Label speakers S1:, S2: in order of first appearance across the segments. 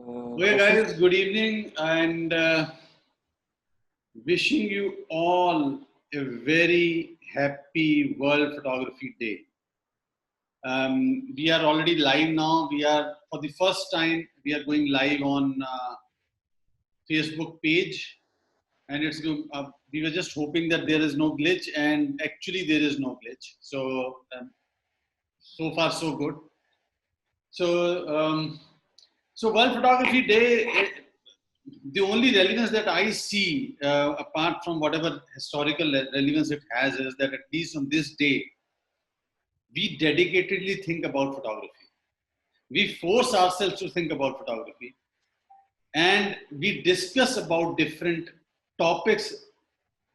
S1: Okay,
S2: Jassi,
S1: guys, good evening and wishing you all a very happy World Photography Day. We are already live now. For the first time, we are going live on Facebook page, and we were just hoping that there is no glitch, and actually there is no glitch. So far so good. So World Photography Day. The only relevance that I see, apart from whatever historical relevance it has, is that at least on this day, we dedicatedly think about photography. We force ourselves to think about photography, and we discuss about different topics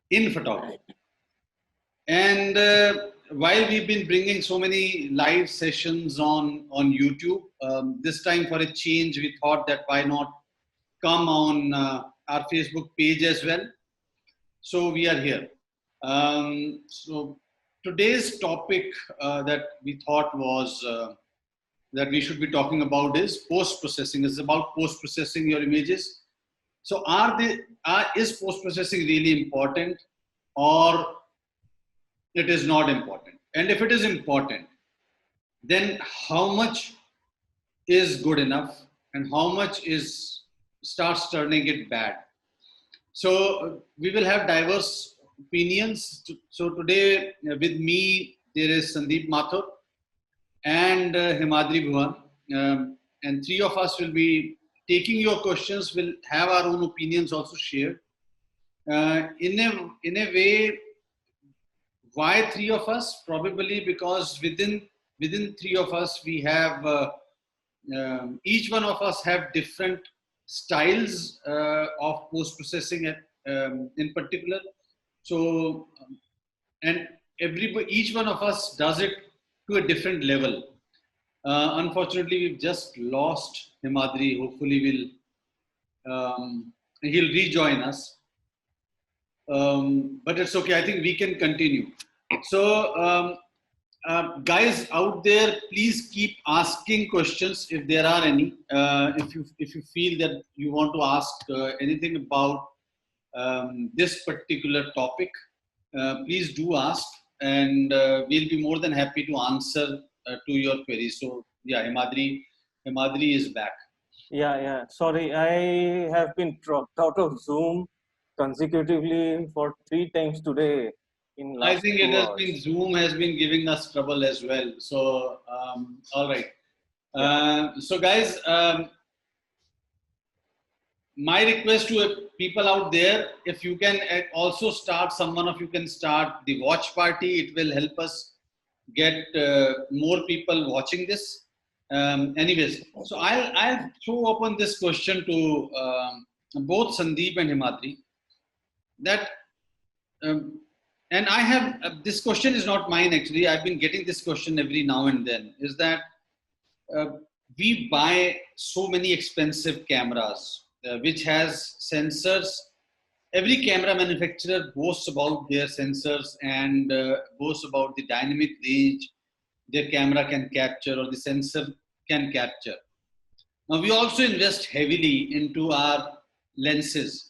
S1: in photography. And while we've been bringing so many live sessions on YouTube, this time for a change, we thought that why not come on our Facebook page as well. So we are here. So today's topic that we thought was that we should be talking about is post-processing. It's about post-processing your images. So is post-processing really important, or it is not important? And if it is important, then how much is good enough and how much starts turning it bad? So we will have diverse opinions. So today with me there is Sandeep, Mathur, and Himadri, Bhuyan. And three of us will be taking your questions. We'll have our own opinions also shared. In a way, why three of us? Probably because within three of us we have each one of us have different styles of post processing in particular. So and each one of us does it to a different level. Unfortunately, we've just lost Himadri. Hopefully, he'll rejoin us. But it's okay. I think we can continue. So, guys out there, please keep asking questions if there are any. If you feel that you want to ask anything about this particular topic, please do ask, and we'll be more than happy to answer to your queries. So, yeah, Himadri is back.
S2: yeah. Sorry, I have been dropped out of Zoom consecutively for 3 times today in
S1: I
S2: last
S1: think
S2: 2 hours.
S1: Zoom has been giving us trouble as well. So, all right. So, guys, my request to people out there, if you can also start, someone of you can start the watch party, it will help us get more people watching this. Anyways, so I'll throw open this question to both Sandeep and Himadri. That and I have this question is not mine actually. I've been getting this question every now and then. Is that uh, we buy so many expensive cameras which has sensors. Every camera manufacturer boasts about their sensors and boasts about the dynamic range their camera can capture or the sensor can capture. Now we also invest heavily into our lenses,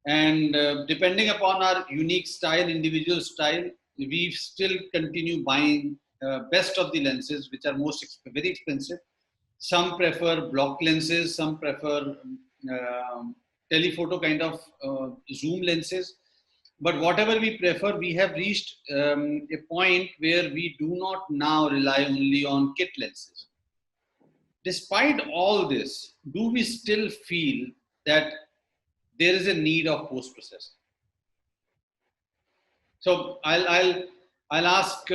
S1: and depending upon our unique style, individual style, we still continue buying best of the lenses, which are very expensive. Some prefer block lenses, some prefer telephoto kind of zoom lenses. But whatever we prefer, we have reached a point where we do not now rely only on kit lenses. Despite all this, do we still feel that there is a need of post processing? So I'll ask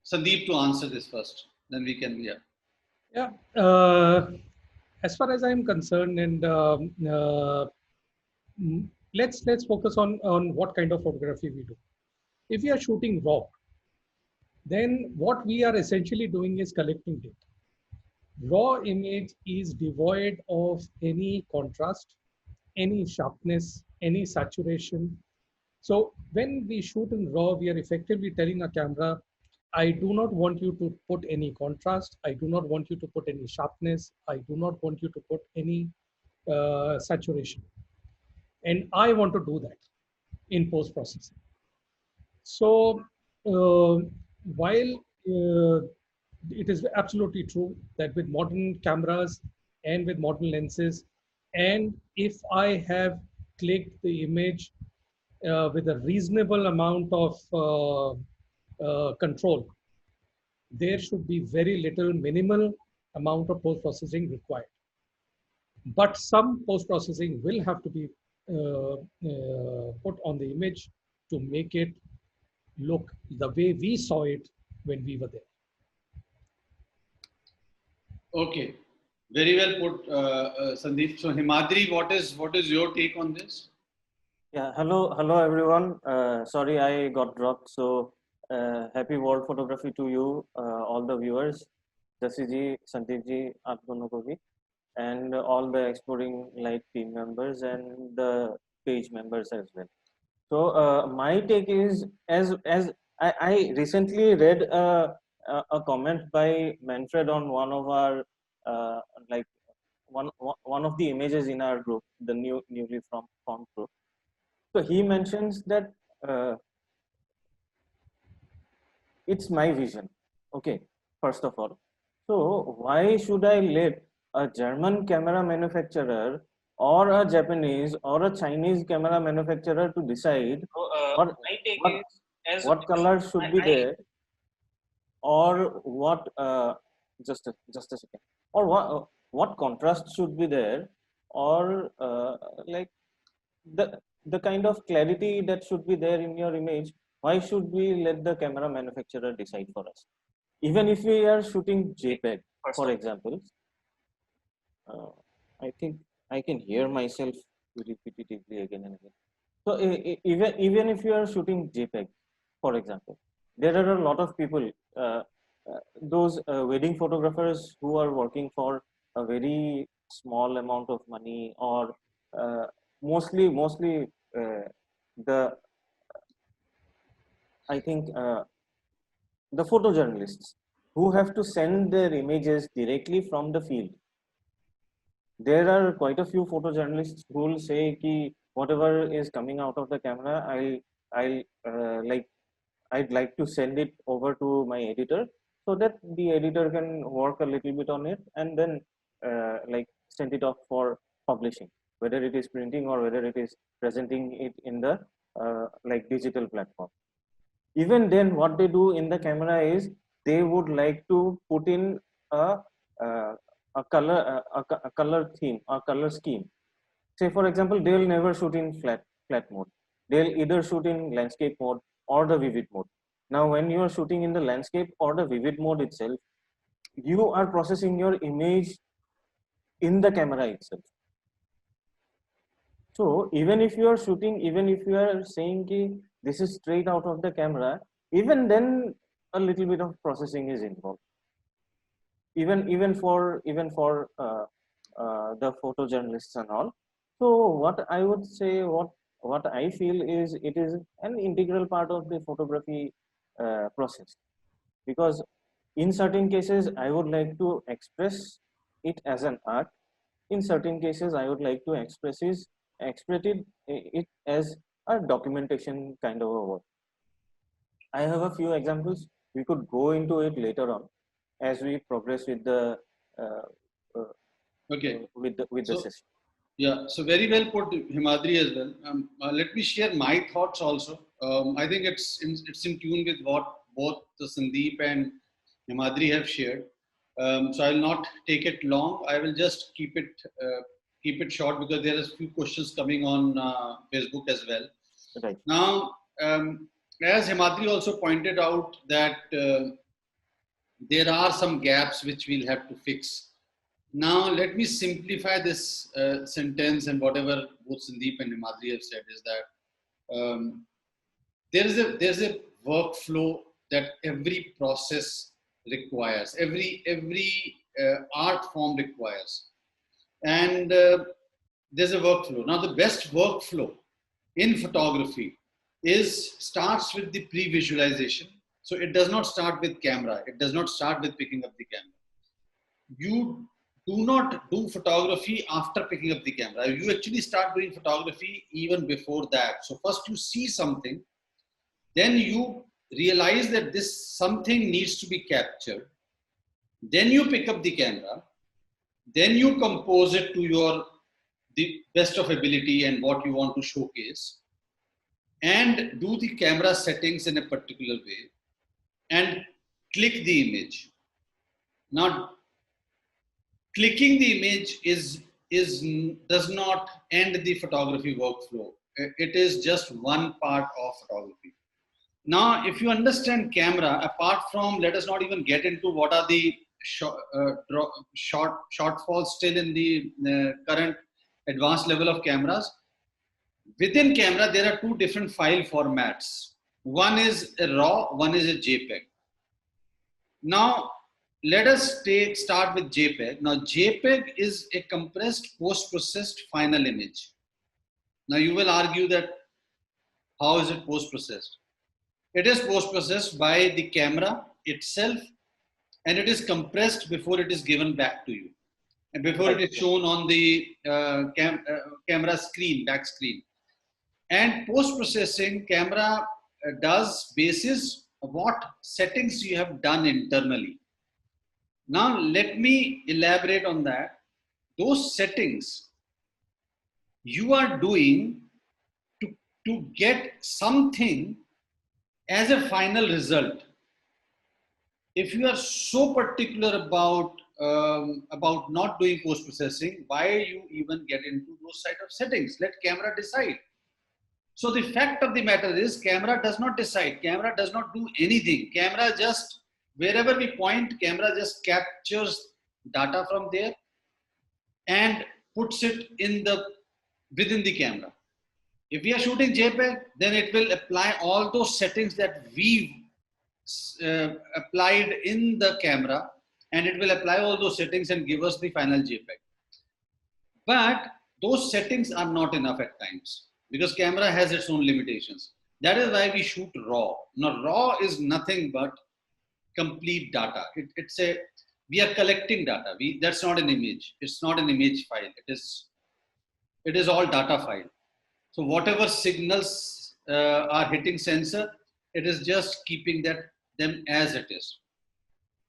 S1: Sandeep to answer this first. Then we can
S3: Yeah. As far as I'm concerned, and let's focus on what kind of photography we do. If we are shooting raw, then what we are essentially doing is collecting data. Raw image is devoid of any contrast, any sharpness, any saturation. So when we shoot in raw, we are effectively telling a camera I do not want you to put any contrast. I do not want you to put any sharpness. I do not want you to put any saturation. And I want to do that in post processing. So while it is absolutely true that with modern cameras and with modern lenses, and if I have clicked the image with a reasonable amount of control, there should be very little minimal amount of post processing required. But some post processing will have to be put on the image to make it look the way we saw it when we were there.
S1: Okay, very well put, Sandeep. So Himadri, what is your take on this?
S2: Yeah, hello everyone. Sorry I got dropped. So happy World Photography to you, all the viewers, Jassi ji, Sandeep ji, aap dono ko bhi, and all the Exploring Light team members and the page members as well. So my take is, as I recently read a comment by Manfred on one of our like one of the images in our group, the newly formed group. So he mentions that it's my vision. Okay, first of all. So why should I let a German camera manufacturer or a Japanese or a Chinese camera manufacturer to decide what what, what colors should be there, or what just a second, or what contrast should be there, or like the the kind of clarity that should be there in your image? Why should we let the camera manufacturer decide for us? Even if we are shooting JPEG, for example, I think I can hear myself repetitively again and again. So even if you are shooting JPEG, for example, there are a lot of people, uh, those wedding photographers who are working for a very small amount of money, or mostly the I think the photojournalists who have to send their images directly from the field. There are quite a few photojournalists who will say ki whatever is coming out of the camera, I'll like I'd like to send it over to my editor so that the editor can work a little bit on it and then like send it off for publishing, whether it is printing or whether it is presenting it in the like digital platform. Even then, what they do in the camera is they would like to put in a uh, a color theme, a color scheme. Say for example, they will never shoot in flat mode. They'll either shoot in landscape mode or the vivid mode. Now when you are shooting in the landscape or the vivid mode itself, you are processing your image in the camera itself. So even if you are shooting, even if you are saying ki this is straight out of the camera, even then a little bit of processing is involved. Even for the photojournalists and all. So what I would say, what I feel is it is an integral part of the photography process, because in certain cases I would like to express it as an art. In certain cases I would like to express it as a documentation kind of a work. I have a few examples. We could go into it later on as we progress with the uh, uh,
S1: Okay.
S2: with the
S1: So,
S2: session.
S1: yeah, so very well put, Himadri, as well. Let me share my thoughts also. I think it's in tune with what both the Sandeep and Himadri have shared. So I'll not take it long. I will just keep it short because there are a few questions coming on Facebook as well.
S2: Right.
S1: Now, as Himadri also pointed out that there are some gaps which we'll have to fix. Now, let me simplify this sentence, and whatever both Sandeep and Himadri have said is that there's a workflow that every process requires, every art form requires, and there's a workflow. Now, the best workflow in photography starts with the pre-visualization. So it does not start with camera. It does not start with picking up the camera. You do not do photography after picking up the camera. You actually start doing photography even before that. So first you see something, then you realize that this something needs to be captured. Then you pick up the camera. Then you compose it to the best of ability and what you want to showcase, and do the camera settings in a particular way and click the image. Now, clicking the image does not end the photography workflow. It is just one part of photography. Now, if you understand camera, apart from, let us not even get into what are the shortfalls still in the current advanced level of cameras. Within camera, there are two different file formats. One is a RAW, one is a JPEG. Now, let us start with JPEG. Now, JPEG is a compressed, post-processed final image. Now, you will argue that how is it post-processed? It is post-processed by the camera itself, and it is compressed before it is given back to you, and before it is shown on the camera screen, back screen. And post-processing, camera does basis what settings you have done internally. Now, let me elaborate on that. Those settings you are doing to get something as a final result. If you are so particular about not doing post-processing, why you even get into those side of settings? Let camera decide. So the fact of the matter is, camera does not decide. Camera does not do anything. Camera just, wherever we point, camera just captures data from there and puts it within the camera. If we are shooting JPEG, then it will apply all those settings that we've applied in the camera, and it will apply all those settings and give us the final JPEG. But those settings are not enough at times, because camera has its own limitations. That is why we shoot RAW. Now, RAW is nothing but complete data. We are collecting data. That's not an image. It's not an image file. It is all data file. So whatever signals are hitting sensor, it is just keeping them as it is.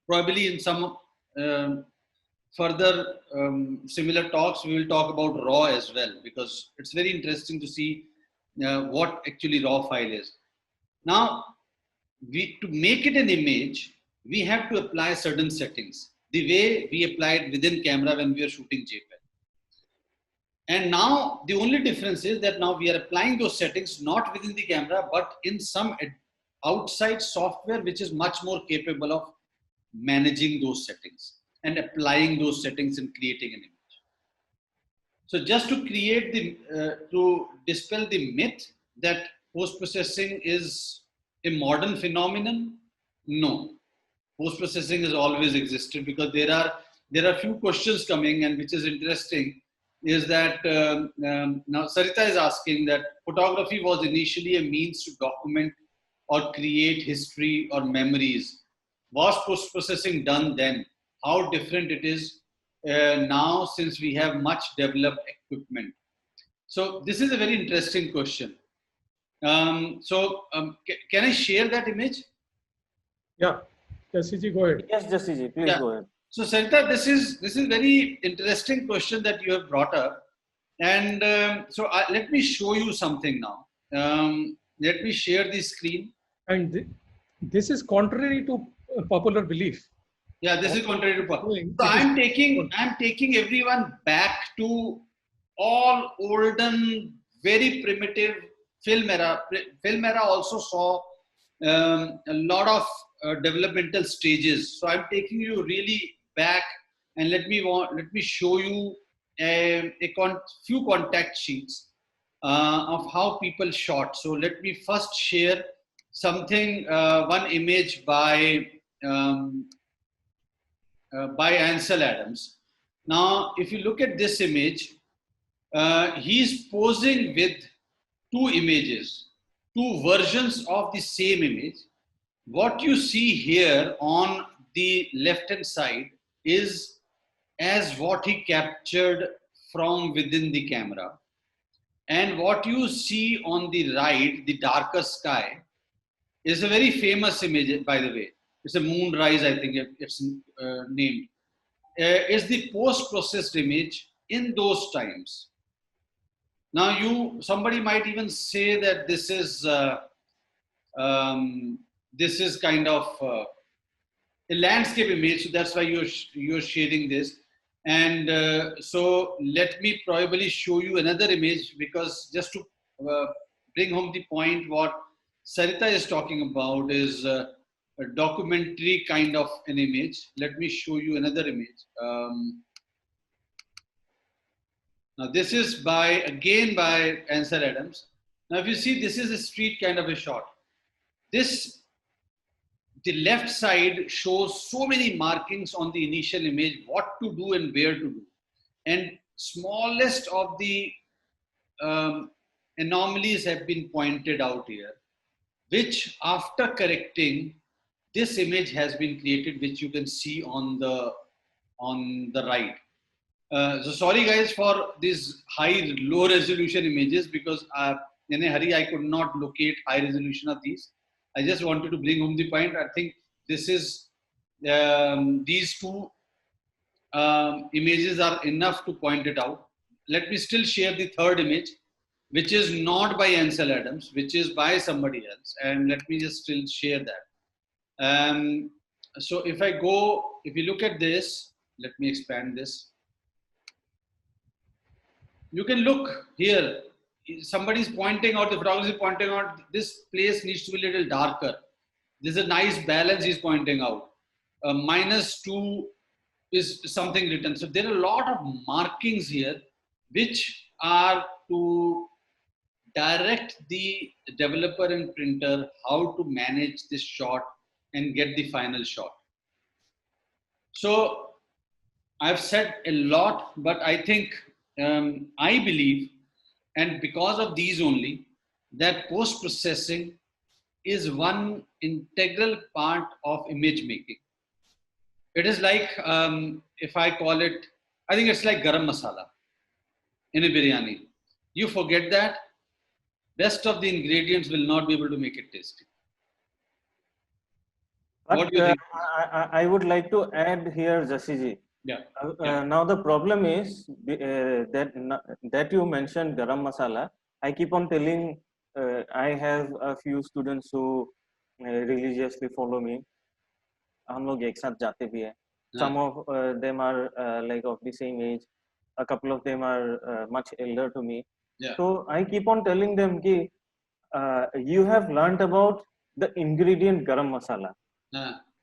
S1: Probably in some further similar talks, we will talk about RAW as well, because it's very interesting to see what actually RAW file is. Now, to make it an image, we have to apply certain settings, the way we applied within camera when we are shooting JPEG. And now the only difference is that now we are applying those settings not within the camera, but in some outside software which is much more capable of managing those settings and applying those settings and creating an image. So just to to dispel the myth that post-processing is a modern phenomenon, no. Post-processing has always existed, because there are few questions coming, and which is interesting is that now Sarita is asking that photography was initially a means to document or create history or memories. Was post-processing done then? How different it is now, since we have much developed equipment? So this is a very interesting question. Can I share that image?
S3: Yeah, Jassi ji, go ahead.
S2: Yes, Jassi ji, please go ahead.
S1: So Sarita, this is very interesting question that you have brought up, and let me show you something now. Let me share the screen.
S3: And this is contrary to popular belief.
S1: Yeah, this is contrary to popular. So I'm taking everyone back to all olden, very primitive film era. Film era also saw a lot of developmental stages. So I'm taking you really back, and let me show you a few contact sheets of how people shot. So let me first share something, one image by Ansel Adams. Now, if you look at this image, he's posing with two images, two versions of the same image, What you see here on the left hand side is as what he captured from within the camera. And what you see on the right, the darker sky, is a very famous image, by the way. It's a moonrise, I think it's named. Is the post-processed image in those times. Now, somebody might even say that this is kind of a landscape image, so that's why you're sharing this. And so let me probably show you another image, because just to bring home the point, what Sarita is talking about is a documentary kind of an image. Let me show you another image. Now this is again by Ansel Adams. Now if you see, this is a street kind of a shot. The left side shows so many markings on the initial image, what to do and where to do. And smallest of the anomalies have been pointed out here, which after correcting, this image has been created, which you can see on the right. So sorry guys for these low resolution images, because in a hurry I could not locate high resolution of these. I just wanted to bring home the point. I think this is these two images are enough to point it out. Let me still share the third image, which is not by Ansel Adams, which is by somebody else. And let me just still share that. So if you look at this, let me expand this. You can look here. Somebody's pointing out, the photographer is pointing out, this place needs to be a little darker. There's a nice balance he's pointing out. -2 is something written. So there are a lot of markings here, which are to direct the developer and printer how to manage this shot and get the final shot. So I've said a lot, but I think I believe, and because of these only, that post-processing is one integral part of image making. It is like, if I call it, I think it's like garam masala in a biryani. You forget that, rest of the ingredients will not be able to make it tasty.
S2: But
S1: What do you think?
S2: I would like to add here, Jassi ji.
S1: Yeah.
S2: Now the problem is that you mentioned garam masala. I keep on telling, I have a few students who religiously follow me. हम लोग एक साथ जाते भी हैं. Some of them are like of the same age. A couple of them are much elder to me.
S1: Yeah.
S2: So I keep on telling them कि you have learnt about the ingredient garam masala.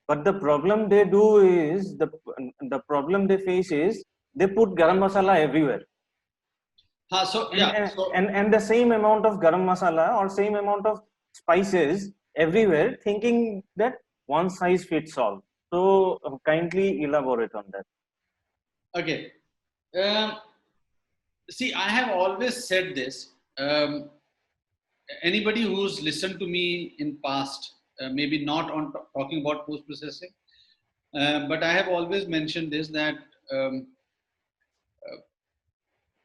S2: But the problem they do is, the problem they face is, they put garam masala everywhere. And the same amount of garam masala or same amount of spices everywhere, thinking that one size fits all. So kindly elaborate on that.
S1: Okay. See, I have always said this. Anybody who's listened to me in past, maybe not on talking about post-processing, but I have always mentioned this, that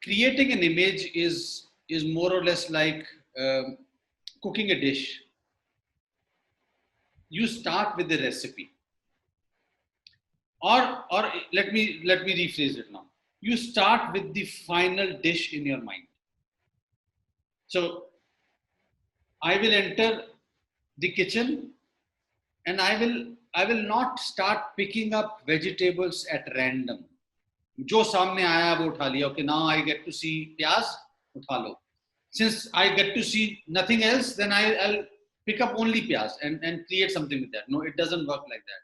S1: creating an image is more or less like cooking a dish. You start with the recipe, or let me rephrase it now. You start with the final dish in your mind. So I will enter the kitchen, and I will not start picking up vegetables at random. जो सामने आया वो उठा लिया. Okay, now I get to see प्याज, उठा लो. Since I get to see nothing else, then I'll pick up only pyaz and create something with that. No, it doesn't work like that.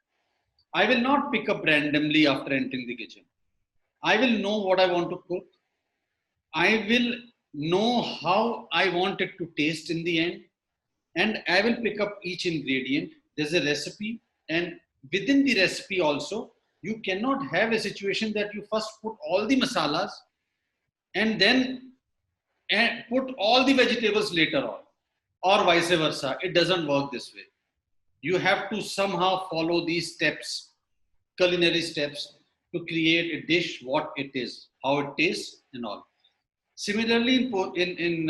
S1: I will not pick up randomly after entering the kitchen. I will know what I want to cook. I will know how I want it to taste in the end. And I will pick up each ingredient. There's a recipe. And within the recipe also, you cannot have a situation that you first put all the masalas and then put all the vegetables later on, or vice versa. It doesn't work this way. you have to somehow follow these steps, culinary steps, to create a dish, what it is, how it tastes, and all. Similarly, in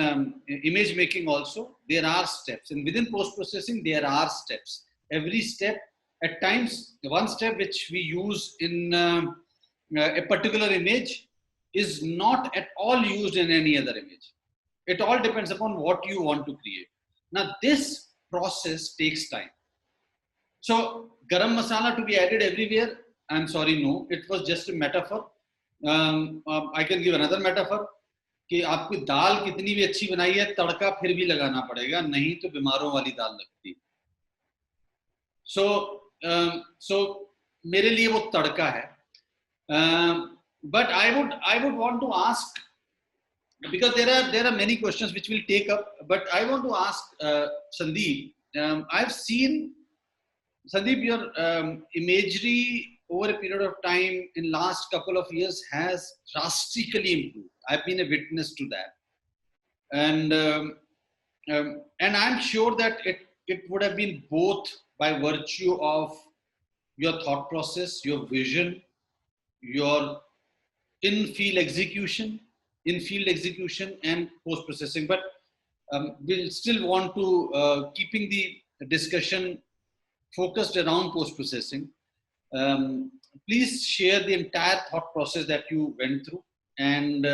S1: image making also, there are steps. And within post-processing, there are steps. Every step, at times, one step which we use in a particular image is not at all used in any other image. It all depends upon what you want to create. Now, this process takes time. So, garam masala to be added everywhere, I'm sorry, no. It was just a metaphor. I can give another metaphor. कि आपकी दाल कितनी भी अच्छी बनाई है तड़का फिर भी लगाना पड़ेगा नहीं तो बीमारों वाली दाल लगती सो सो मेरे लिए वो तड़का है but I would want to ask because there are many questions which we'll take up but I want to ask Sandeep I've seen Sandeep your imagery over a period of time in last couple of years has drastically improved. I've been a witness to that. And I'm sure that it would have been both by virtue of your thought process, your vision, your in-field execution and post-processing. But we'll still want to keeping the discussion focused around post-processing. Please share the entire thought process that you went through and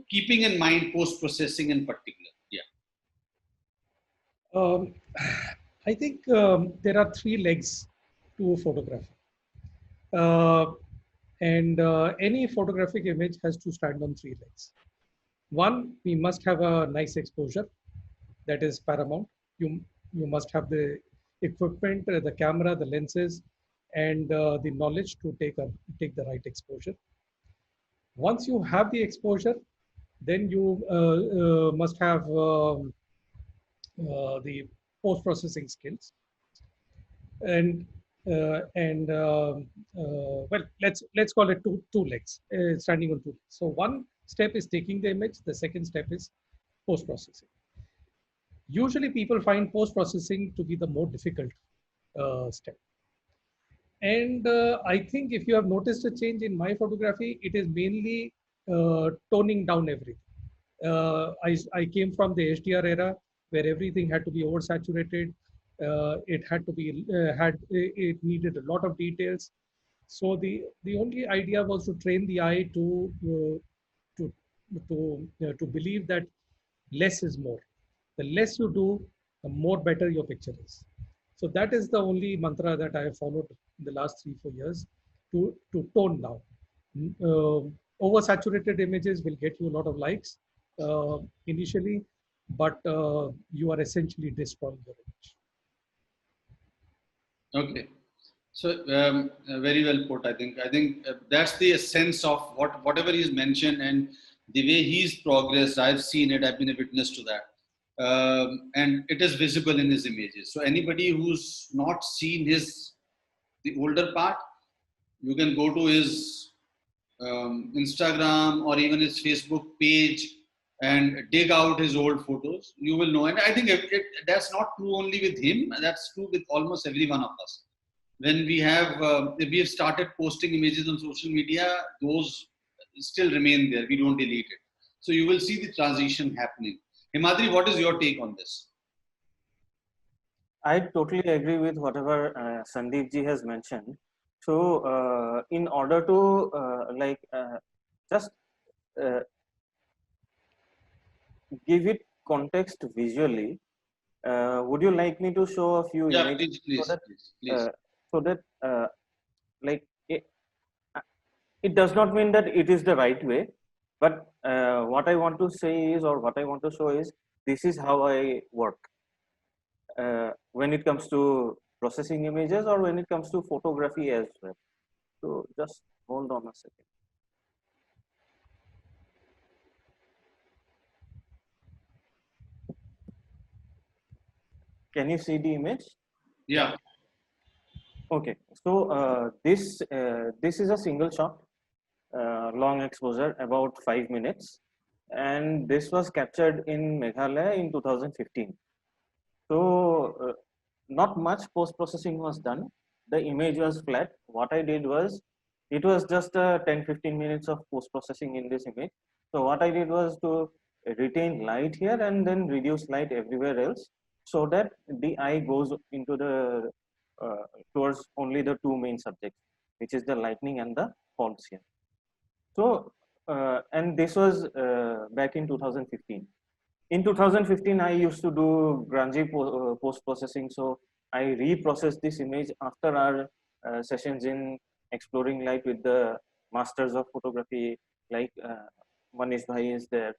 S1: keeping in mind post-processing in particular. Yeah.
S3: I think there are three legs to photography. And any photographic image has to stand on three legs. One, we must have a nice exposure. That is paramount. You must have the equipment, the camera, the lenses, and the knowledge to take the right exposure. Once you have the exposure, then you must have the post-processing skills. And well, let's call it two legs, standing on two legs. So one step is taking the image. The second step is post-processing. Usually people find post-processing to be the more difficult step. And I think if you have noticed a change in my photography, it is mainly toning down everything. I came from the HDR era where everything had to be oversaturated. It had to be it needed a lot of details. So the only idea was to train the eye to believe that less is more. The less you do, the more better your picture is. So that is the only mantra that I have followed in the last 3-4 years to tone down. Oversaturated images will get you a lot of likes initially, but you are essentially destroying your image.
S1: Okay. So very well put. I think that's the essence of whatever he's mentioned and the way he's progressed. I've seen it. I've been a witness to that. And it is visible in his images. So anybody who's not seen the older part, you can go to his Instagram or even his Facebook page and dig out his old photos. You will know. And I think that's not true only with him. That's true with almost every one of us. When we have started posting images on social media, those still remain there. We don't delete it. So you will see the transition happening. Himadri, what is your take on this?
S2: I totally agree with whatever Sandeep ji has mentioned. So, in order to just give it context visually, would you like me to show a few images
S1: please.
S2: So that it does not mean that it is the right way, but what I want to say is, or what I want to show is, this is how I work when it comes to processing images or when it comes to photography as well. So just hold on a second. Can you see the image?
S1: Yeah.
S2: Okay. So this is a single shot, long exposure, about 5 minutes, and this was captured in Meghalaya in 2015. So not much post-processing was done. The image was flat. What I did was, it was just 10-15 minutes of post-processing in this image. So what I did was to retain light here and then reduce light everywhere else, so that the eye goes into the uh, towards only the two main subjects, which is the lightning and the faults here. So and this was back in 2015. In 2015, I used to do grungy post processing, so I reprocessed this image after our sessions in exploring light with the masters of photography, like Manish Bhai is there.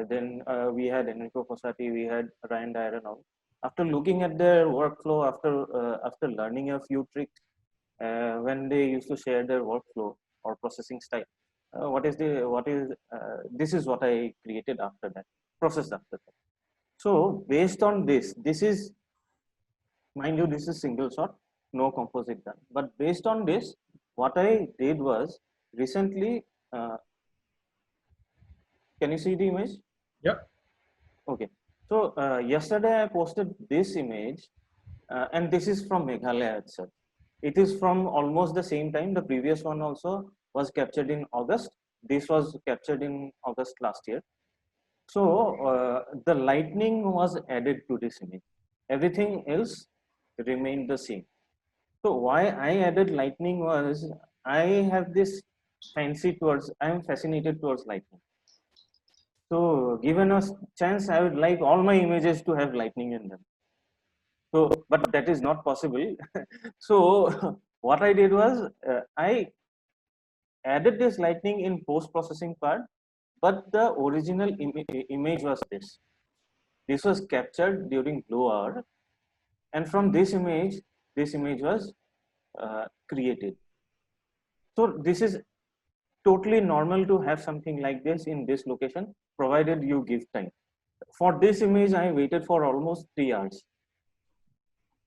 S2: Then we had Enrico Fossati, we had Ryan Dyer and all. After looking at their workflow, after learning a few tricks, when they used to share their workflow or processing style, this is what I created after that, processed after that. So based on this, this is, mind you, this is single shot, no composite done. But based on this, what I did was recently, can you see the image?
S3: Yeah.
S2: Okay. So yesterday I posted this image, and this is from Meghalaya itself. It is from almost the same time. The previous one also was captured in August. This was captured in August last year. So the lightning was added to this image. Everything else remained the same. So why I added lightning was, I have this fancy towards, I am fascinated towards lightning. So given a chance, I would like all my images to have lightning in them. So, but that is not possible. So what I did was, I added this lightning in post-processing part, but the original image was this. This was captured during blue hour, and from this image was created. So this is totally normal to have something like this in this location, provided you give time. For this image, I waited for almost 3 hours,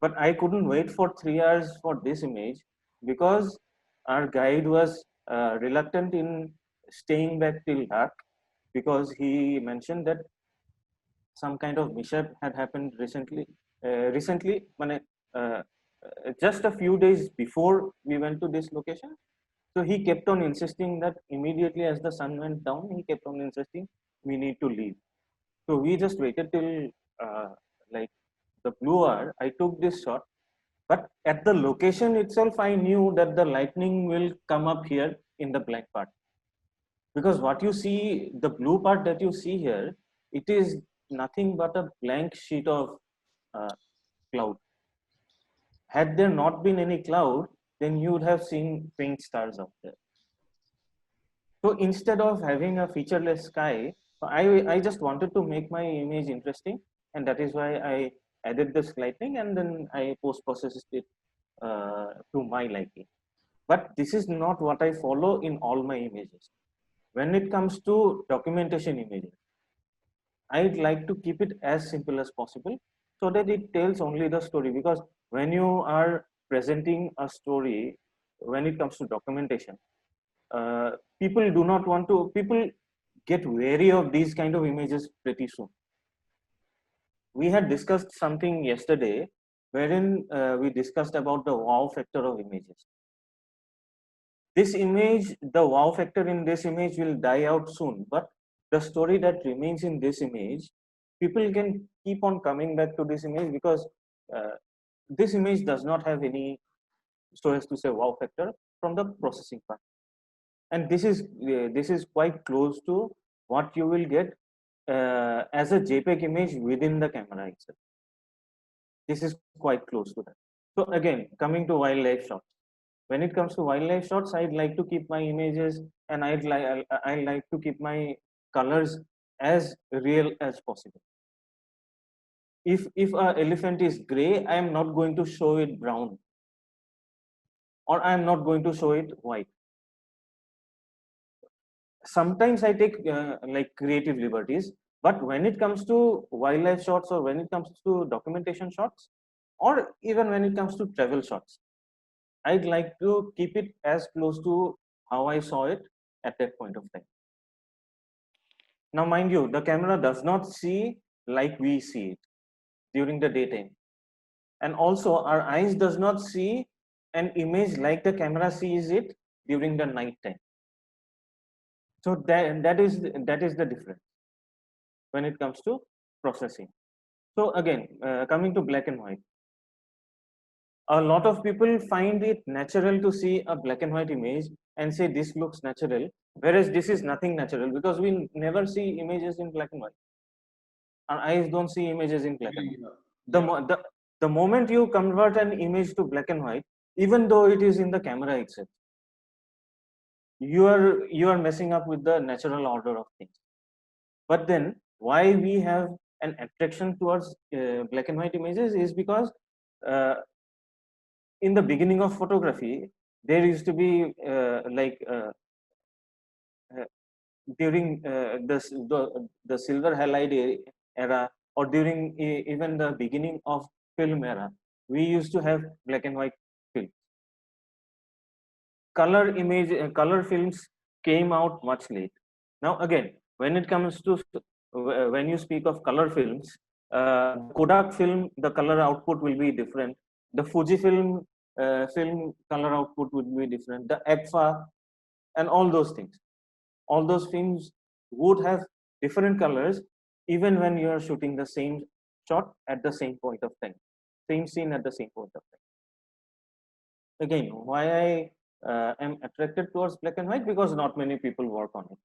S2: but I couldn't wait for 3 hours for this image because our guide was reluctant in staying back till dark, because he mentioned that some kind of mishap had happened recently. Just a few days before we went to this location. So he kept on insisting that immediately as the sun went down, he kept on insisting we need to leave. So we just waited till uh, like the blue hour. I took this shot, but at the location itself, I knew that the lightning will come up here in the black part, because what you see, the blue part that you see here, it is nothing but a blank sheet of uh, cloud. Had there not been any cloud, then you would have seen faint stars out there. So instead of having a featureless sky, I just wanted to make my image interesting, and that is why I added this lightning, and then I post processed it to my liking. But this is not what I follow in all my images. When it comes to documentation images, I'd like to keep it as simple as possible so that it tells only the story. Because when you are presenting a story, when it comes to documentation, uh, people do not want to, people get wary of these kind of images pretty soon. We had discussed something yesterday wherein we discussed about the wow factor of images. This image, the wow factor in this image will die out soon, but the story that remains in this image, people can keep on coming back to this image because uh, this image does not have any, so as to say, wow factor from the processing part. And this is quite close to what you will get as a JPEG image within the camera itself. This is quite close to that. So again, coming to wildlife shots. When it comes to wildlife shots, I'd like to keep my images, and I like to keep my colors as real as possible. If an elephant is gray, I am not going to show it brown, or I am not going to show it white. Sometimes I take like creative liberties, but when it comes to wildlife shots, or when it comes to documentation shots, or even when it comes to travel shots, I'd like to keep it as close to how I saw it at that point of time. Now mind you, the camera does not see like we see it during the daytime. and also our eyes does not see an image like the camera sees it during the night time. So that is the difference when it comes to processing. So again, coming to black and white, a lot of people find it natural to see a black and white image and say this looks natural, whereas this is nothing natural, because we never see images in black and white. Our eyes don't see images in black and white. The moment you convert an image to black and white, even though it is in the camera itself, you are messing up with the natural order of things. But then why we have an attraction towards black and white images is because in the beginning of photography, there used to be uh, during the silver halide era, or during even the beginning of film era, we used to have black and white film. Color films came out much late. Now again, when it comes to when you speak of color films, the Kodak film, the color output will be different. The Fujifilm film color output would be different. The Agfa and all those things, all those films would have different colors, even when you are shooting the same shot at the same point of time, same scene at the same point of time. Again, why I am attracted towards black and white, because not many people work on it,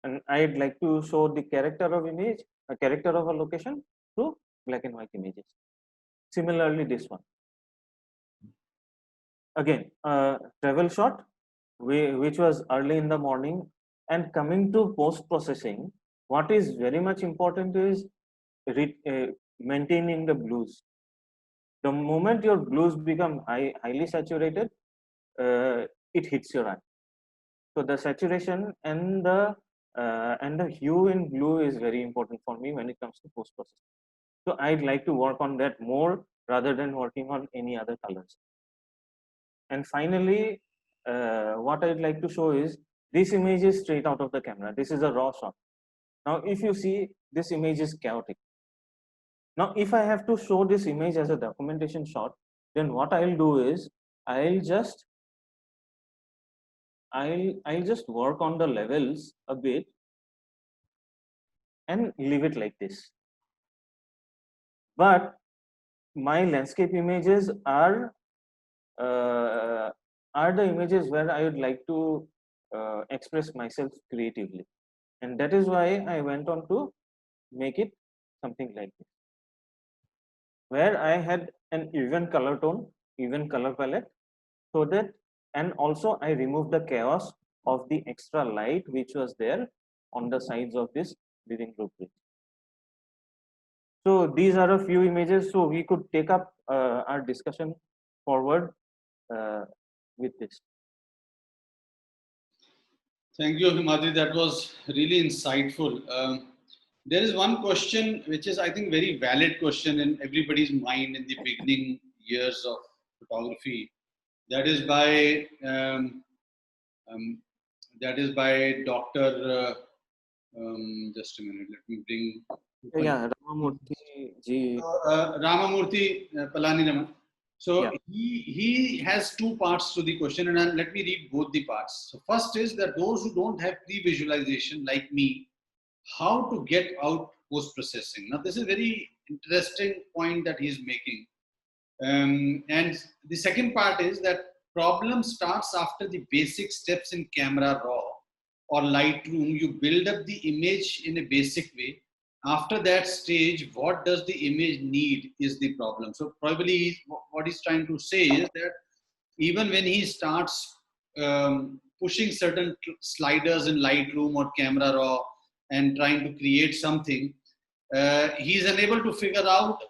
S2: and I'd like to show the character of image, a character of a location through black and white images. Similarly, this one, again, travel shot, which was early in the morning. And coming to post processing, what is very much important is maintaining the blues. The moment your blues become highly saturated, it hits your eye. So the saturation and the hue in blue is very important for me when it comes to post processing. So I'd like to work on that more rather than working on any other colors. And finally, what I'd like to show is this image is straight out of the camera. This is a raw shot. Now, if you see, this image is chaotic. Now, if I have to show this image as a documentation shot, then what I'll do is I'll just work on the levels a bit and leave it like this. But my landscape images are the images where I would like to express myself creatively, and that is why I went on to make it something like this, where I had an even color tone, even color palette, so that, and also I removed the chaos of the extra light which was there on the sides of this living room bridge. So these are a few images, so we could take up our discussion forward with this.
S1: Thank you, Himadri. That was really insightful. There is one question which is, I think, very valid question in everybody's mind in the beginning years of photography. That is by Dr. Just a minute. Let me bring.
S2: Yeah, Ramamurthy ji.
S1: Ramamurthy Palani Raman. So
S2: Yeah.
S1: he has two parts to the question, and let me read both the parts. So first is that those who don't have pre-visualization like me, how to get out post-processing. Now this is a very interesting point that he's making. And the second part is that problem starts after the basic steps in Camera Raw or Lightroom. You build up the image in a basic way. After that stage, what does the image need is the problem. So probably what he's trying to say is that even when he starts pushing certain sliders in Lightroom or Camera Raw and trying to create something, he's unable to figure out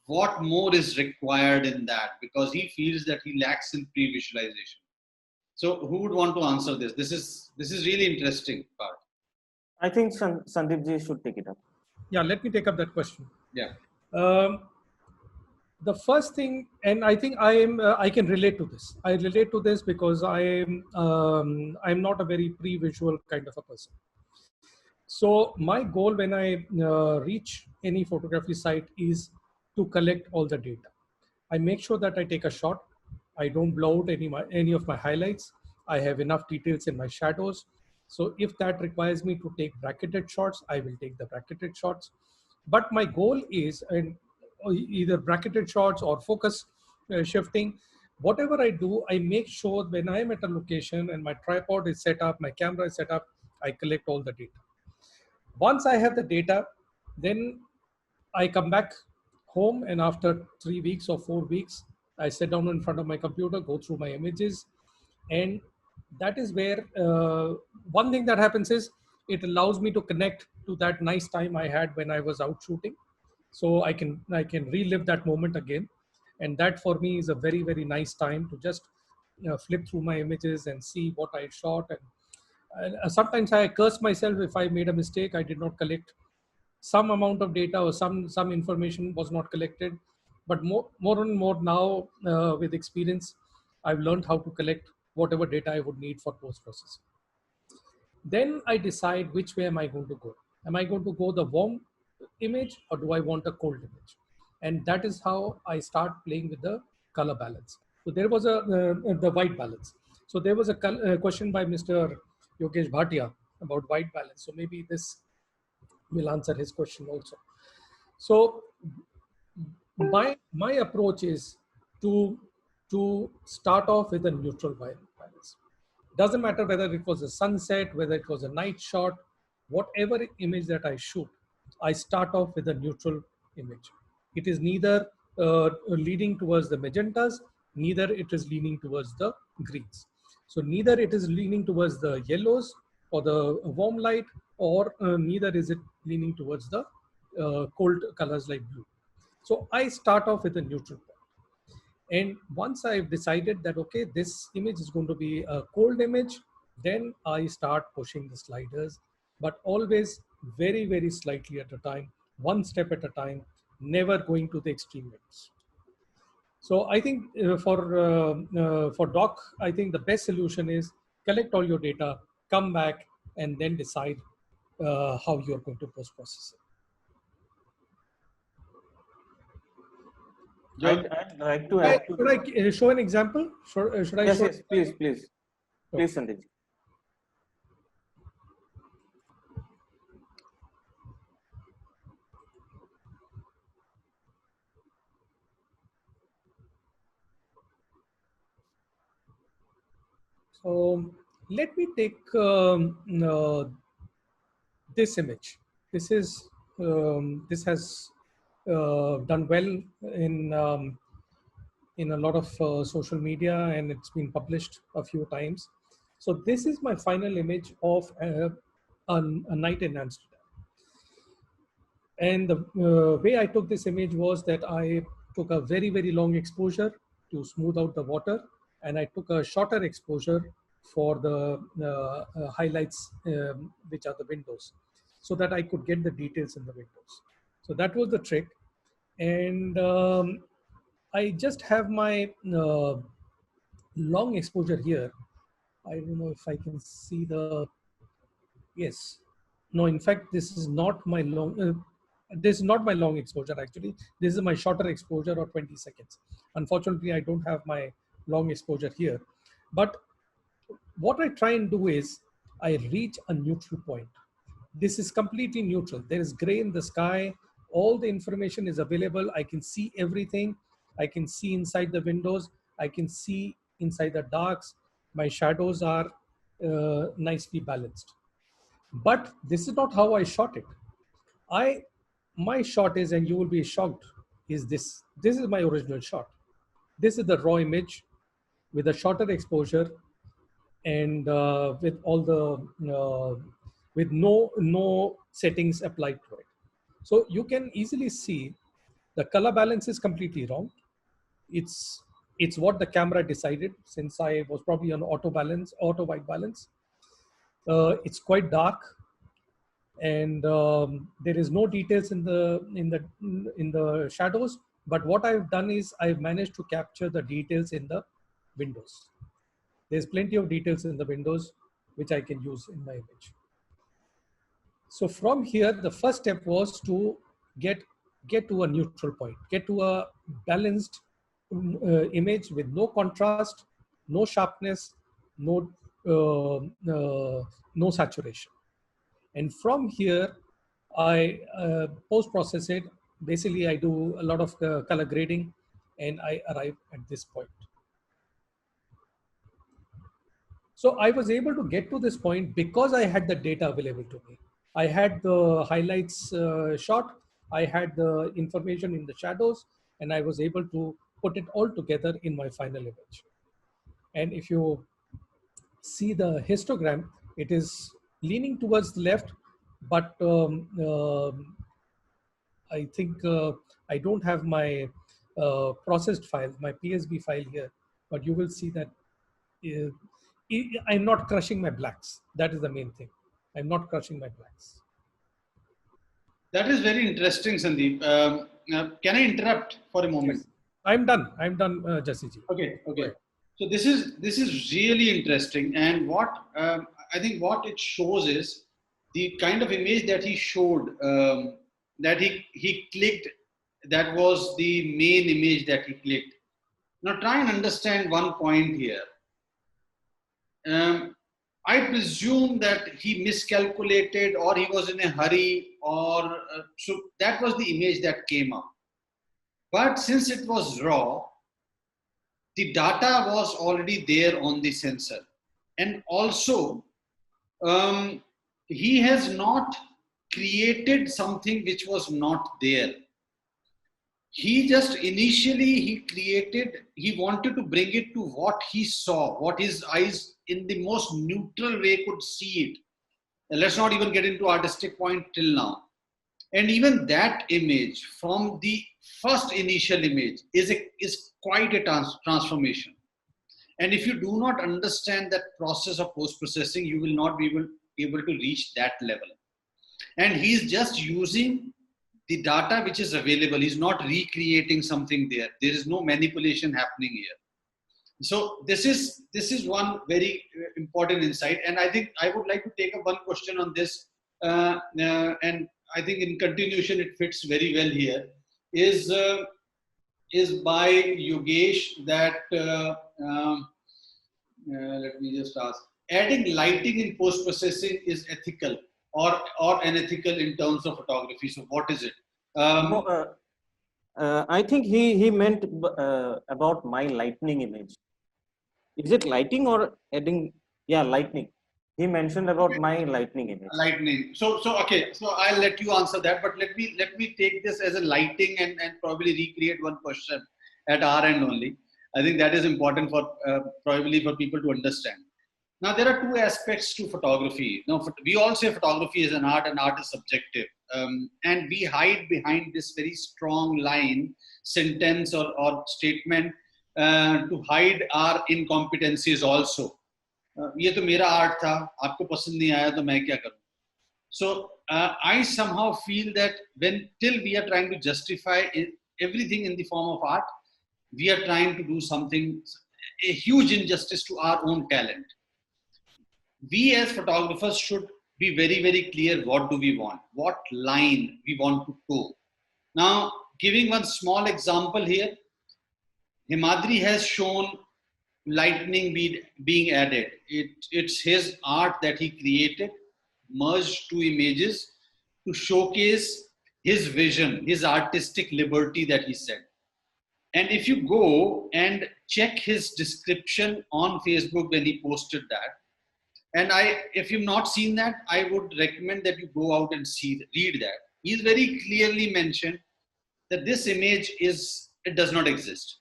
S1: what more is required in that, because he feels that he lacks in pre-visualization. So who would want to answer this? This is really interesting part.
S2: I think Sandeep ji should take it up.
S3: Yeah, let me take up that question.
S1: Yeah.
S3: The first thing, and I think I can relate to this. I relate to this because I'm not a very pre-visual kind of a person. So my goal when I reach any photography site is to collect all the data. I make sure that I take a shot. I don't blow out any of my highlights. I have enough details in my shadows. So if that requires me to take bracketed shots, I will take the bracketed shots. But my goal is either bracketed shots or focus shifting. Whatever I do, I make sure when I'm at a location and my tripod is set up, my camera is set up, I collect all the data. Once I have the data, then I come back home, and after 3 weeks or 4 weeks, I sit down in front of my computer, go through my images, and that is where one thing that happens is it allows me to connect to that nice time I had when I was out shooting. So I can relive that moment again, and that for me is a very nice time to just flip through my images and see what I shot. And sometimes I curse myself if I made a mistake. I did not collect some amount of data, or some information was not collected. But more and more now, with experience, I've learned how to collect whatever data I would need for post processing. Then I decide which way am I going to go. Am I going to go the warm image, or do I want a cold image? And that is how I start playing with the color balance. So there was the white balance. So there was a question by Mr. Yogesh Bhatia about white balance. So maybe this will answer his question also. So my approach is to start off with a neutral balance. Doesn't matter whether it was a sunset, whether it was a night shot, whatever image that I shoot, I start off with a neutral image. It is neither leaning towards the magentas, neither it is leaning towards the greens. So neither it is leaning towards the yellows or the warm light, or neither is it leaning towards the cold colors like blue. So I start off with a neutral point. And once I've decided that, okay, this image is going to be a cold image, then I start pushing the sliders, but always very slightly at a time, one step at a time, never going to the extreme limits. So I think for doc, I think the best solution is collect all your data, come back, and then decide how you're going to post process it.
S2: I'd like to add to
S3: Should I show an example? Should I
S2: yes,
S3: show?
S2: yes, please,
S3: Okay.
S2: Sandeep.
S3: So let me take this image. This has done well in a lot of social media, and it's been published a few times. So this is my final image of a night in Amsterdam. And the way I took this image was that I took a very long exposure to smooth out the water, and I took a shorter exposure for the highlights, which are the windows, so that I could get the details in the windows. So that was the trick. And I just have my long exposure here. I don't know if I can see the, yes. No, in fact, this is not my this is not my long exposure actually. This is my shorter exposure of 20 seconds. Unfortunately, I don't have my long exposure here. But what I try and do is I reach a neutral point. This is completely neutral. There is gray in the sky. All the information is available. I can see everything. I can see inside the windows. I can see inside the darks. My shadows are nicely balanced. But this is not how I shot it. My shot is, and you will be shocked, is this. This is my original shot. This is the raw image with a shorter exposure, and with all the with no settings applied to it. So you can easily see the color balance is completely wrong. It's what the camera decided, since I was probably on auto white balance. It's quite dark, and there is no details in the shadows. But what I've done is I've managed to capture the details in the windows. There's plenty of details in the windows which I can use in my image. So from here, the first step was to get to a neutral point, get to a balanced image with no contrast, no sharpness, no no saturation. And from here, I post-process it. Basically, I do a lot of color grading, and I arrive at this point. So I was able to get to this point because I had the data available to me. I had the highlights shot, I had the information in the shadows, and I was able to put it all together in my final image. And if you see the histogram, it is leaning towards the left, but I think I don't have my processed file, my PSB file here, but you will see that uh, I'm not crushing my blacks. That is the main thing. I'm not crushing my blacks.
S1: That is very interesting, Sandeep. Can I interrupt for a moment?
S3: Yes. I'm done. I'm done, Jassi ji.
S1: Okay, okay. So this is really interesting, and what I think what it shows is the kind of image that he showed, that he clicked. That was the main image that he clicked. Now try and understand one point here. Um, I presume that he miscalculated, or he was in a hurry, or so that was the image that came up. But since it was raw, the data was already there on the sensor. And also, um, he has not created something which was not there. He just initially he wanted to bring it to what he saw, what his eyes in the most neutral way could see it. And let's not even get into artistic point till now. And even that image from the first initial image is quite a transformation. And if you do not understand that process of post-processing, you will not be able to reach that level. And he's just using the data which is available. He's not recreating something there. There is no manipulation happening here. So this is one very important insight. And I think I would like to take up one question on this. And I think in continuation it fits very well here. Is by Yogesh that let me just ask, adding lighting in post processing is ethical or unethical in terms of photography. So what is it?
S2: I think he meant about my lightning image. Is it lighting or adding? Yeah, lightning. He mentioned about my lightning image.
S1: Lightning. So okay. So I'll let you answer that. But let me take this as a lighting and probably recreate one question at our end only. I think that is important for probably for people to understand. Now there are two aspects to photography. Now we all say photography is an art, and art is subjective, and we hide behind this very strong line, sentence or statement to hide our incompetencies also. ये तो मेरा art था, आपको पसंद नहीं आया तो मैं क्या करूं? So I somehow feel that when till we are trying to justify everything in the form of art, we are trying to do something, a huge injustice to our own talent. We as photographers should be very, very clear what do we want, what line we want to toe. Now, giving one small example here, Himadri has shown lightning being added. It's his art that he created, merged two images to showcase his vision, his artistic liberty that he said. And if you go and check his description on Facebook when he posted that, and if you've not seen that, I would recommend that you go out and read that. He's very clearly mentioned that this image it does not exist.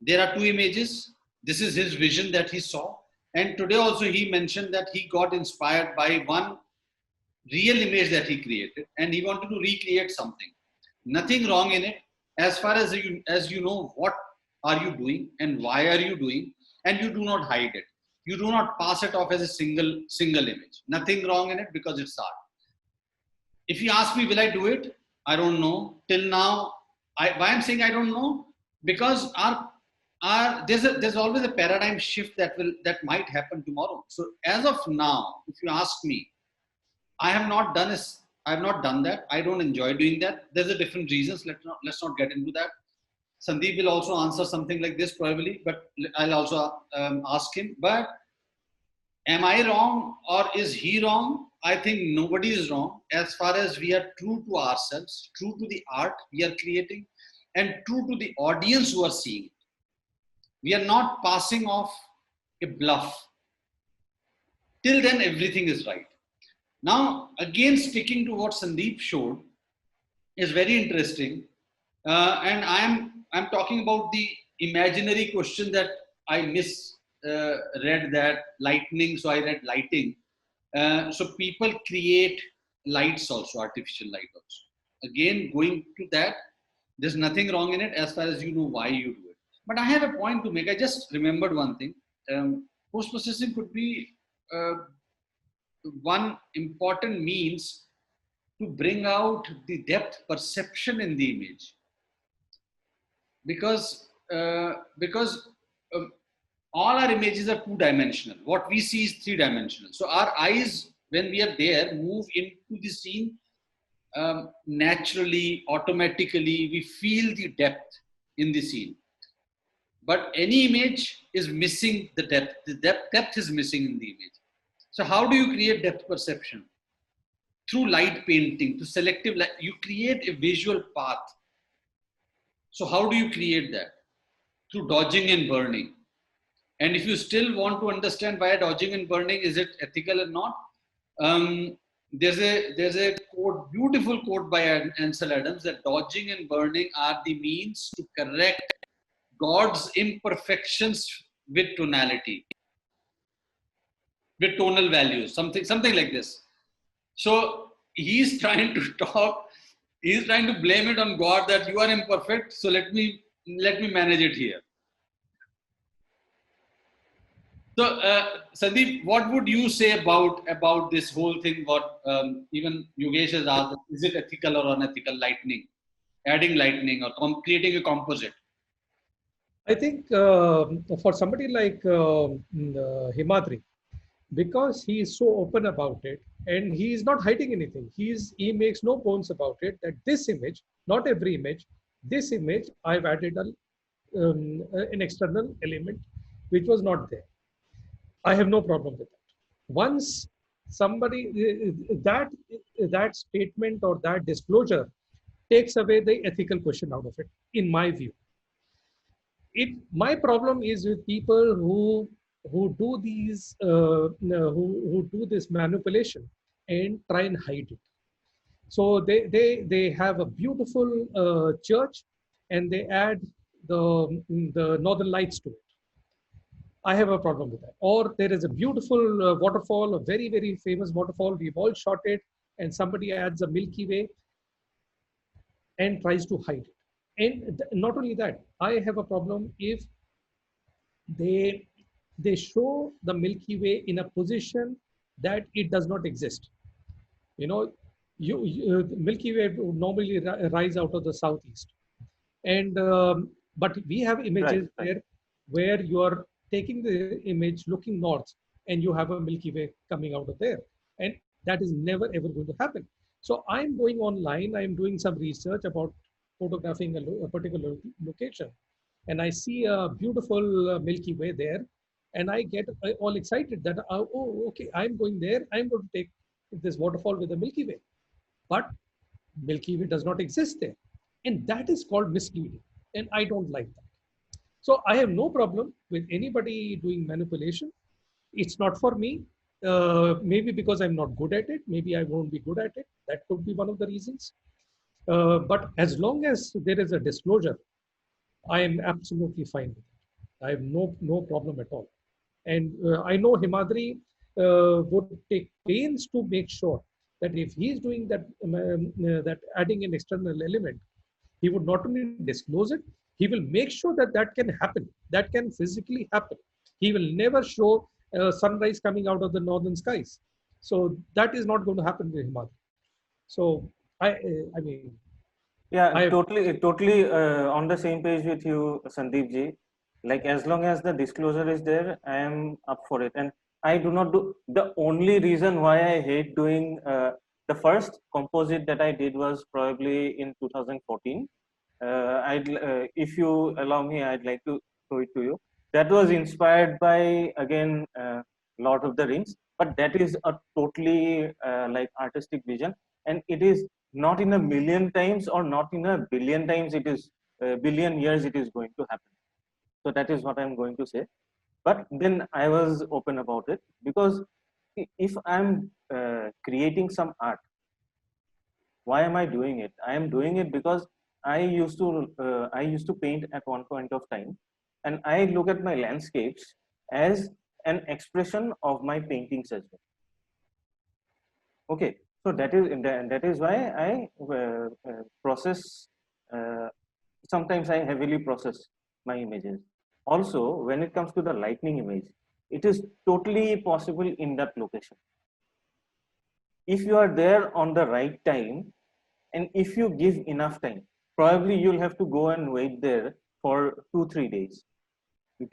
S1: There are two images. This is his vision that he saw. And today also he mentioned that he got inspired by one real image that he created, and he wanted to recreate something. Nothing wrong in it. As far as you know what are you doing and why are you doing, and you do not hide it. You do not pass it off as a single image. Nothing wrong in it because it's art. If you ask me, will I do it? I don't know. Till now, why I'm saying I don't know? Because there's always a paradigm shift that might happen tomorrow. So as of now, if you ask me, I have not done that. I don't enjoy doing that. There's a different reasons. Let's not get into that. Sandeep will also answer something like this probably, but I'll also ask him. But am I wrong or is he wrong? I think nobody is wrong as far as we are true to ourselves, true to the art we are creating, and true to the audience who are seeing it. We are not passing off a bluff. Till then, everything is right. Now, again, sticking to what Sandeep showed is very interesting. And I'm talking about the imaginary question that I misread that lightning, so I read lighting. So people create lights also, artificial light also. Again, going to that, there's nothing wrong in it as far as you know why you do it. But I have a point to make. I just remembered one thing. Post processing could be uh, one important means to bring out the depth perception in the image, because um, all our images are two-dimensional. What we see is three-dimensional. So our eyes, when we are there, move into the scene naturally, automatically. We feel the depth in the scene. But any image is missing the depth. The depth is missing in the image. So how do you create depth perception? Through light painting, to selective light, you create a visual path. So how do you create that? Through dodging and burning. And if you still want to understand why dodging and burning, is it ethical or not? There's a quote, beautiful quote by Ansel Adams, that dodging and burning are the means to correct God's imperfections with tonality, with tonal values, something like this. So he's trying to he's trying to blame it on God that you are imperfect, so let me manage it here. So, Sandeep, what would you say about this whole thing? What even Yogesh has asked: is it ethical or unethical? Lightning, adding lightning, or creating a composite.
S3: I think for somebody like Himadri, because he is so open about it and he is not hiding anything, he makes no bones about it that this image, not every image, this image I've added an external element which was not there. I have no problem with that. Once somebody that statement or that disclosure takes away the ethical question out of it, in my view. My problem is with people who do these who do this manipulation and try and hide it. So they have a beautiful church and they add the northern lights to it. I have a problem with that. Or there is a beautiful waterfall, a very, very famous waterfall. We've all shot it, and somebody adds a Milky Way and tries to hide it. And not only that, I have a problem if they show the Milky Way in a position that it does not exist. You know, Milky Way would normally rise out of the southeast, and but we have images there where you are taking the image looking north and you have a Milky Way coming out of there, and that is never ever going to happen. So I'm going online, I'm doing some research about photographing a particular location, and I see a beautiful Milky Way there, and I get all excited that oh, okay, I'm going there, I'm going to take this waterfall with the Milky Way, but Milky Way does not exist there, and that is called misleading, and I don't like that. So I have no problem with anybody doing manipulation. It's not for me. Maybe because I'm not good at it. Maybe I won't be good at it. That could be one of the reasons. But as long as there is a disclosure, I am absolutely fine with it. I have no problem at all. And I know Himadri would take pains to make sure that if he is doing that, that adding an external element, he would not only disclose it, he will make sure that that can happen, that can physically happen. He will never show sunrise coming out of the northern skies. So that is not going to happen with Himadri. So I mean,
S2: yeah, totally on the same page with you, Sandeep ji. Like as long as the disclosure is there, I am up for it. And I do not do, the only reason why I hate doing the first composite that I did was probably in 2014. if you allow me, I'd like to show it to you. That was inspired by, again, Lord of the Rings, but that is a totally like artistic vision, and it is not in a million times or not in a billion times. It is billion years. It is going to happen. So that is what I'm going to say. But then I was open about it, because if I'm creating some art, why am I doing it? I am doing it because I used to paint at one point of time, and I look at my landscapes as an expression of my paintings as well. Okay, so that is why I process. Uh, Sometimes I heavily process my images. Also, when it comes to the lightning image, it is totally possible in that location. If you are there on the right time, and if you give enough time, probably you'll have to go and wait there for 2-3 days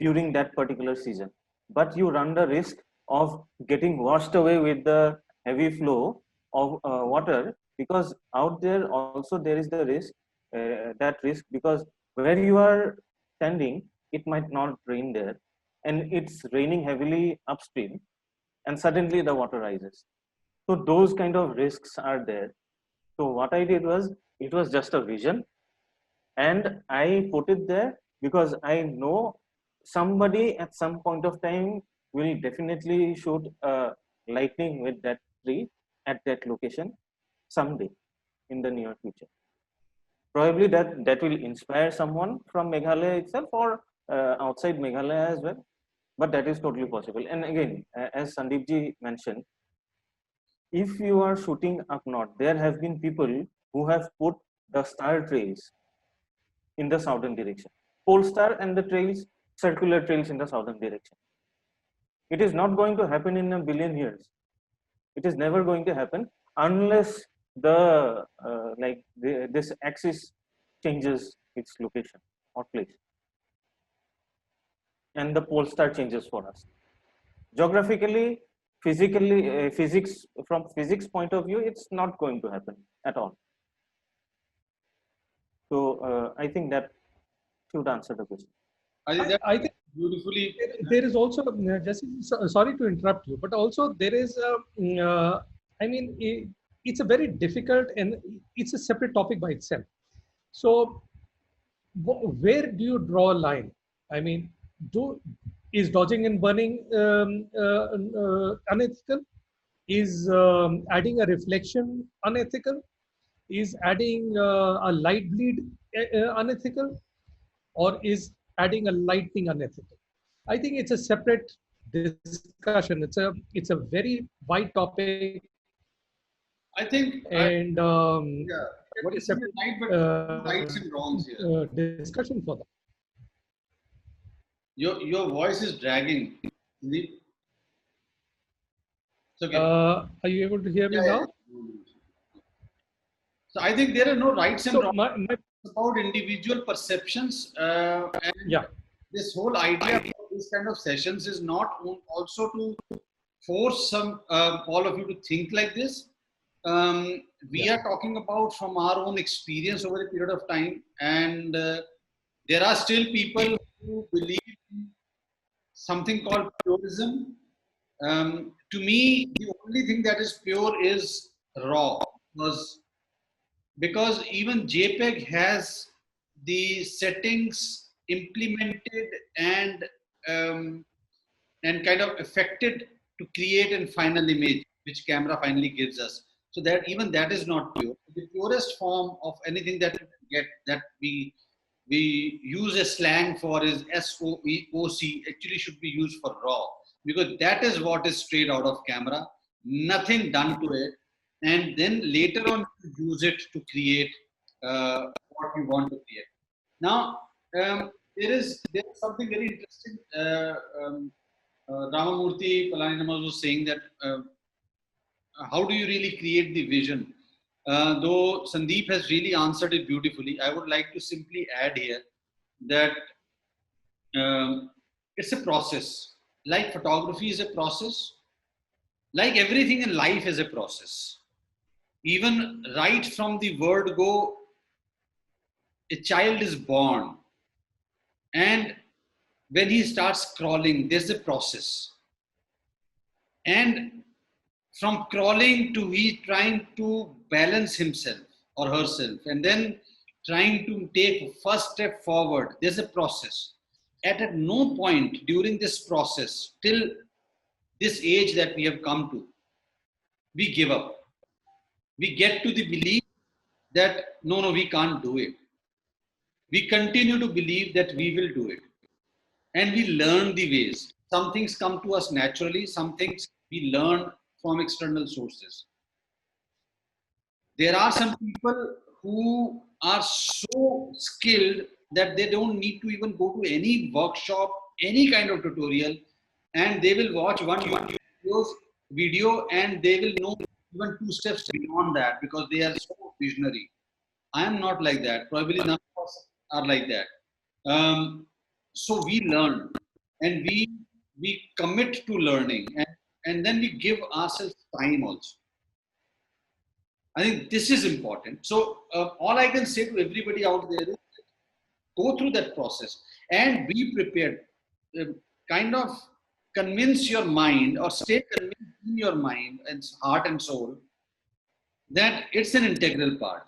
S2: during that particular season. But you run the risk of getting washed away with the heavy flow of water, because out there also there is the risk, that risk, because where you are standing, it might not rain there, and it's raining heavily upstream, and suddenly the water rises. So those kind of risks are there. So what I did was, it was just a vision, and I put it there because I know somebody at some point of time will definitely shoot a lightning with that tree at that location someday in the near future. Probably that will inspire someone from Meghalaya itself, or outside Meghalaya as well. But that is totally possible. And again, as Sandeep ji mentioned, if you are shooting up north, there have been people who have put the star trails in the southern direction, pole star and the trails, circular trails in the southern direction. It is not going to happen in a billion years. It is never going to happen unless the this axis changes its location or place, and the pole star changes for us. Geographically, physically, physics, from physics point of view, it's not going to happen at all. So I think that should answer the question.
S1: I think that
S3: I think
S1: beautifully.
S3: there is also, Jassi, sorry to interrupt you, but also there is I mean, it's a very difficult, and it's a separate topic by itself. So where do you draw a line? I mean, is dodging and burning unethical? Is adding a reflection unethical? Is adding a light bleed unethical? Or is adding a lightning unethical? I think it's a separate discussion. It's a very wide topic,
S1: I think
S3: and
S1: yeah,
S3: what
S1: you're
S3: is separate
S1: right, but rights and wrongs here.
S3: discussion for that.
S1: Your voice is dragging. Sandeep? It's okay.
S3: Are you able to hear me
S1: Yeah,
S3: now?
S1: yeah. So I think there are no rights and
S3: So
S1: wrongs.
S3: my
S1: It's about individual perceptions, and
S3: yeah.
S1: this whole idea of these kind of sessions is not also to force some all of you to think like this. We
S3: Yeah.
S1: are talking about from our own experience over a period of time, and there are still people who believe in something called purism. To me, the only thing that is pure is raw, because even JPEG has the settings implemented um, and kind of affected to create a final image, which camera finally gives us. So that even that is not pure. The purest form of anything that we get, that we use a slang for, is SOEOC. Actually, should be used for raw, because that is what is straight out of camera. Nothing done to it, and then later on you use it to create what you want to create. Now, there is something very interesting. Ramamurthy Palani was saying that how do you really create the vision? Though Sandeep has really answered it beautifully, I would like to simply add here that it's a process. Like photography is a process, like everything in life is a process. Even right from the word go, a child is born, and when he starts crawling, there's a process. And from crawling to he trying to balance himself or herself, and then trying to take first step forward, there's a process. At no point during this process, till this age that we have come to, we give up. We get to the belief that no, we can't do it. We continue to believe that we will do it. And we learn the ways. Some things come to us naturally, some things we learn from external sources. There are some people who are so skilled that they don't need to even go to any workshop, any kind of tutorial, and they will watch one video and they will know even two steps beyond that because they are so visionary. I am not like that. Probably none of us are like that. So we learn and we commit to learning, and then we give ourselves time also. I think this is important. So all I can say to everybody out there is go through that process and be prepared. Kind of convince your mind or stay convinced in your mind and heart and soul that it's an integral part.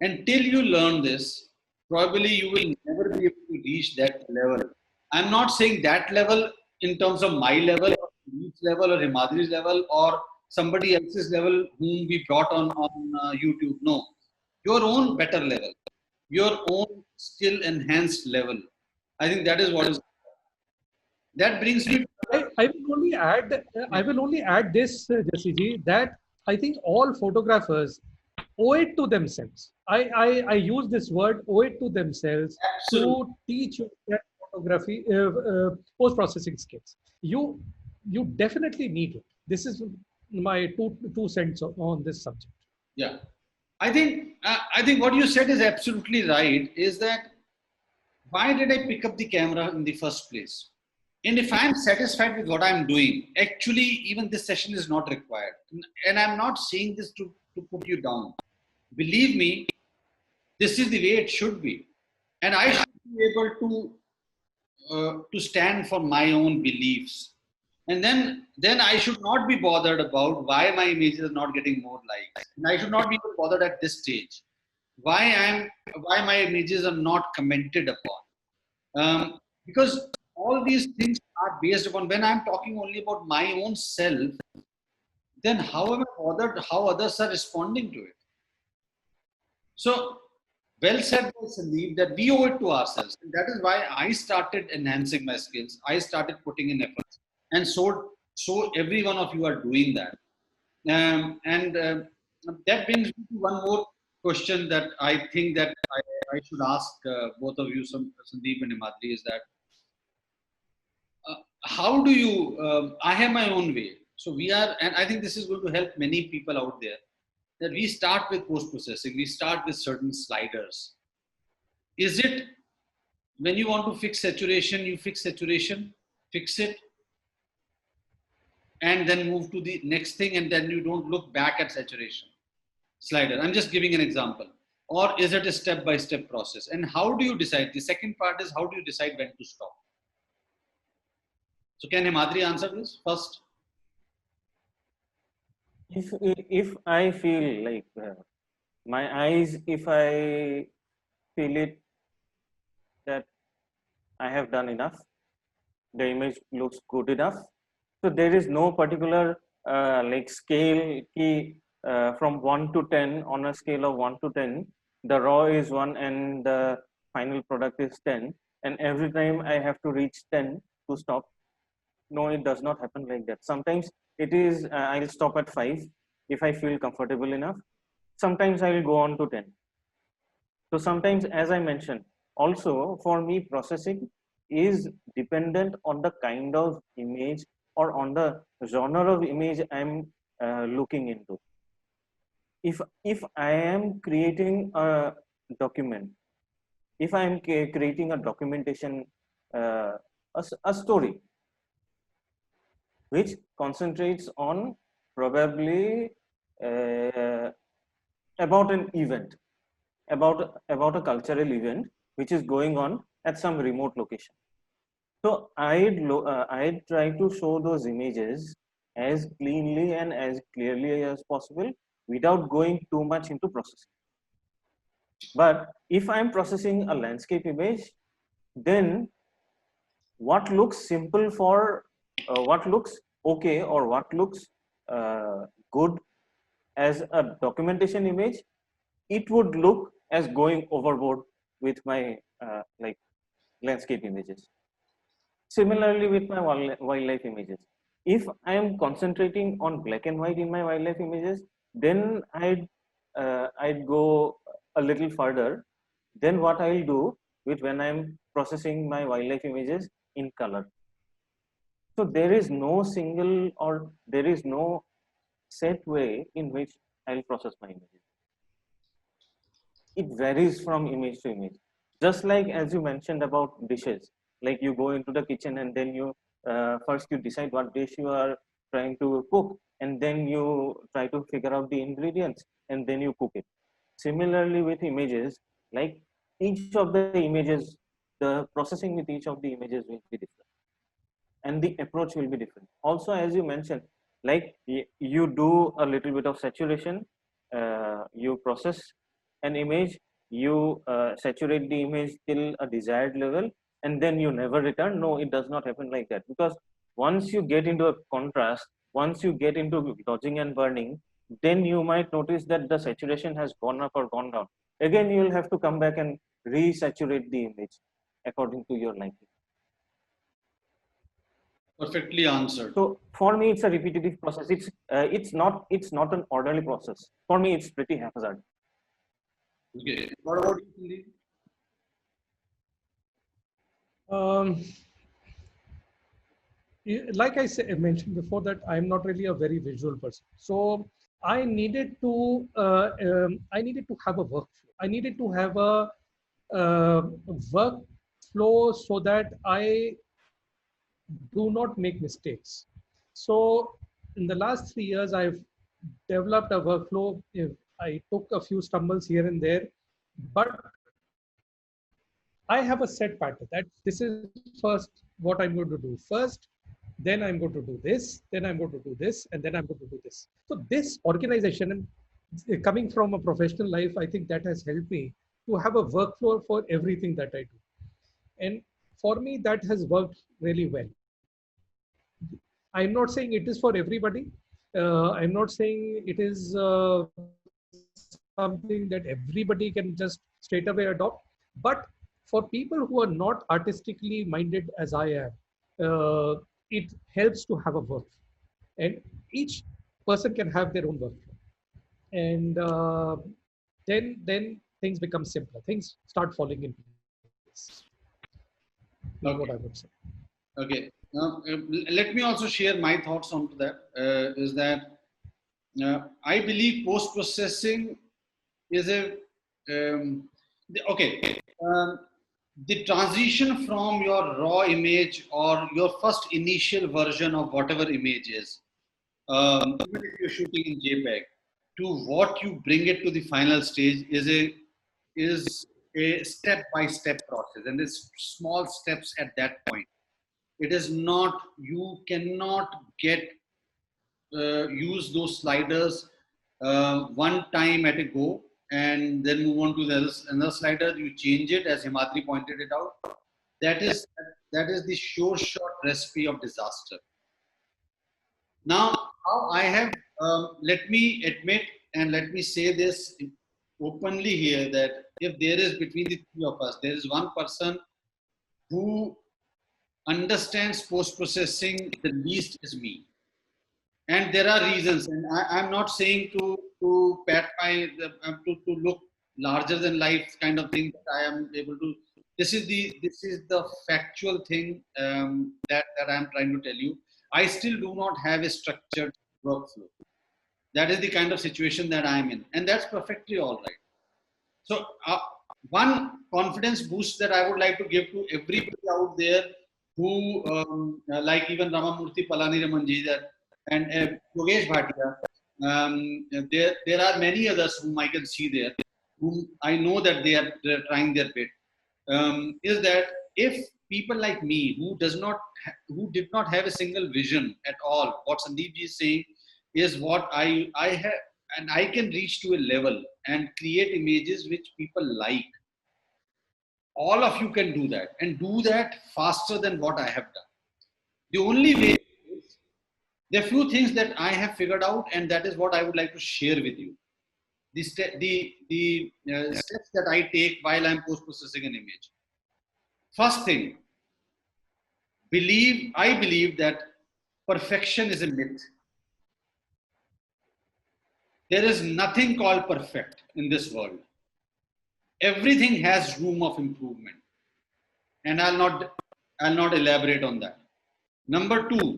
S1: Until you learn this, probably you will never be able to reach that level. I'm not saying that level in terms of my level, or Sandeep's level, or Himadri's level, or somebody else's level whom we brought on YouTube. No, your own better level, your own skill enhanced level. I think that is what is. That brings me.
S3: I will only add. I will only add this, Jassi ji, that I think all photographers owe it to themselves. I use this word, owe it to themselves,
S1: Absolutely.
S3: to teach you that photography post processing skills. You definitely need it. This is my two cents on this subject.
S1: Yeah, I think what you said is absolutely right. Is that why did I pick up the camera in the first place? And if I'm satisfied with what I'm doing, actually, even this session is not required. And I'm not saying this to put you down. Believe me, this is the way it should be. And I should be able to stand for my own beliefs. And then I should not be bothered about why my images are not getting more likes. And I should not be bothered at this stage. Why my images are not commented upon. Because all these things are based upon when I'm talking only about my own self, then how am I bothered how others are responding to it? So, well said by Sandeep that we owe it to ourselves. And that is why I started enhancing my skills. I started putting in efforts. And so every one of you are doing that. And that brings me to one more question that I think that I should ask both of you, Sandeep and Himadri, is that how do you, I have my own way. So we are, and I think this is going to help many people out there, that we start with post processing, we start with certain sliders. Is it when you want to fix saturation, you fix saturation, fix it, and then move to the next thing, and then you don't look back at saturation slider? I'm just giving an example. Or is it a step by step process? And how do you decide? The second part is how do you decide when to stop? So can Himadri answer this first?
S2: If I feel like my eyes, if I feel it that I have done enough, the image looks good enough. So there is no particular like scale key from 1 to 10. On a scale of 1 to 10, the raw is 1 and the final product is 10. And every time I have to reach 10 to stop. No, it does not happen like that. Sometimes it is, I'll stop at 5 if I feel comfortable enough. Sometimes I will go on to 10. So sometimes, as I mentioned, also for me, processing is dependent on the kind of image or on the genre of image I'm looking into. If I am creating a document, if I am creating a documentation, a story, which concentrates on probably about an event. about a cultural event which is going on at some remote location. So I'd try to show those images as cleanly and as clearly as possible without going too much into processing. But if I'm processing a landscape image, then what looks simple for what looks okay or what looks good as a documentation image, it would look as going overboard with my like landscape images. Similarly with my wildlife images, if I am concentrating on black and white in my wildlife images, then I'd go a little further than what I'll do with when I'm processing my wildlife images in color. So there is no single or there is no set way in which I'll process my images. It varies from image to image. Just like as you mentioned about dishes, like you go into the kitchen and then you first you decide what dish you are trying to cook, and then you try to figure out the ingredients and then you cook it. Similarly with images, like each of the images, the processing with each of the images will be different and the approach will be different. Also, as you mentioned, like you do a little bit of saturation, you process an image, you saturate the image till a desired level, and then you never return. No, it does not happen like that, because once you get into a contrast, once you get into dodging and burning, then you might notice that the saturation has gone up or gone down. Again, you will have to come back and resaturate the image according to your liking.
S1: Perfectly answered.
S2: So for me, it's a repetitive process. It's not an orderly process. For me, it's pretty haphazard.
S1: Okay. What about you, Sandeep?
S3: Like I mentioned before, that I'm not really a very visual person. So I needed to have a workflow. I needed to have a workflow so that I do not make mistakes. So in the last 3 years, I've developed a workflow. I took a few stumbles here and there, but I have a set pattern that this is first what I'm going to do first, then I'm going to do this, then I'm going to do this, and then I'm going to do this. So this organization, and coming from a professional life, I think that has helped me to have a workflow for everything that I do. And for me, that has worked really well. I'm not saying it is for everybody. I'm not saying it is something that everybody can just straight away adopt. But for people who are not artistically minded as I am, it helps to have a workflow. And each person can have their own workflow. And then things become simpler. Things start falling in place. That's what I would say.
S1: Okay. Now, let me also share my thoughts onto that. Is that I believe post-processing is okay. The transition from your raw image or your first initial version of whatever image is, even if you're shooting in JPEG, to what you bring it to the final stage is a step-by-step process, and it's small steps at that point. It is not, you cannot use those sliders one time at a go and then move on to the another slider. You change it, as Himadri pointed it out. That is the sure shot recipe of disaster. Now, how I have, let me admit and let me say this openly here, that if there is between the three of us, there is one person who understands post-processing the least is me. And there are reasons, and I'm not saying to pat my to look larger than life kind of thing that I am able to. This is the factual thing that I'm trying to tell you. I still do not have a structured workflow. That is the kind of situation that I'm in, and that's perfectly all right. So one confidence boost that I would like to give to everybody out there who, like even Ramamurthy Palani that and Yogesh Bhatia, there are many others whom I can see there, whom I know that they're trying their bit, is that if people like me who did not have a single vision at all, what Sandeep ji is saying is what I have, and I can reach to a level and create images which people like. All of you can do that, and do that faster than what I have done. The only way is, there are few things that I have figured out, and that is what I would like to share with you. The steps that I take while I'm post processing an image. First thing, I believe that perfection is a myth. There is nothing called perfect in this world. Everything has room of improvement, and I'll not elaborate on that. Number two,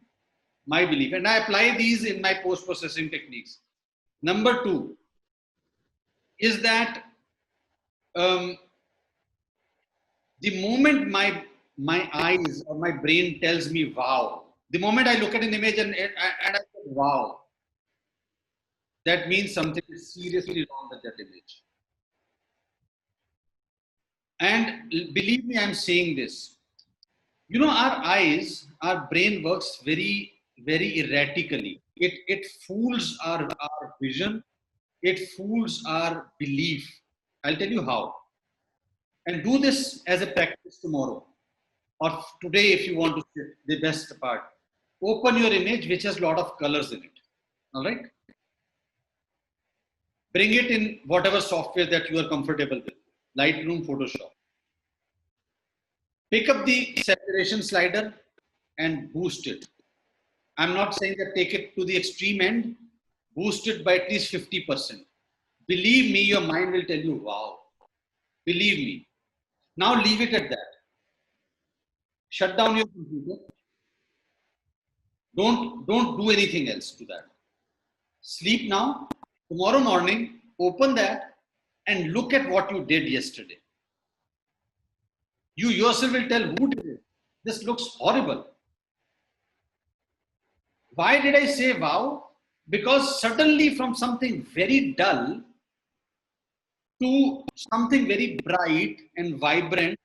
S1: my belief, and I apply these in my post processing techniques. Number two is that um, the moment my eyes or my brain tells me wow, the moment I look at an image and I say wow, that means something is seriously wrong with that image. And believe me, I'm saying this. You know, our brain works very, very erratically. It fools our vision, it fools our belief. I'll tell you how. And do this as a practice tomorrow or today if you want to sit the best part. Open your image which has a lot of colors in it. All right? Bring it in whatever software that you are comfortable with. Lightroom, Photoshop. Pick up the saturation slider and boost it. I'm not saying that take it to the extreme end. Boost it by at least 50%. Believe me, your mind will tell you, wow. Believe me. Now leave it at that. Shut down your computer. Don't do anything else to that. Sleep now. Tomorrow morning, open that and look at what you did yesterday. You yourself will tell who did it. This looks horrible. Why did I say wow? Because suddenly from something very dull to something very bright and vibrant,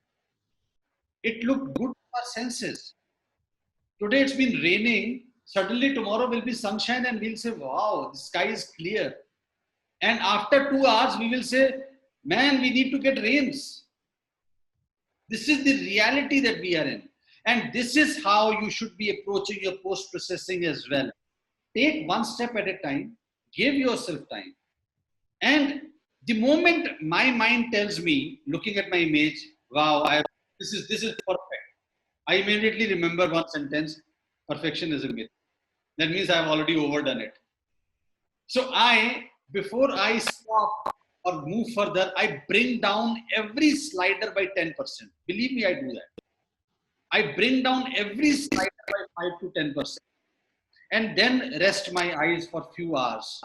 S1: it looked good to our senses. Today it's been raining. Suddenly tomorrow will be sunshine and we'll say, wow, the sky is clear. And after 2 hours, we will say, man, we need to get rains. This is the reality that we are in. And this is how you should be approaching your post-processing as well. Take one step at a time, give yourself time. And the moment my mind tells me, looking at my image, wow, this is perfect. I immediately remember one sentence, perfection is a myth. That means I've already overdone it. So before I stop or move further, I bring down every slider by 10%. Believe me, I do that. I bring down every slider by 5 to 10%. And then rest my eyes for a few hours.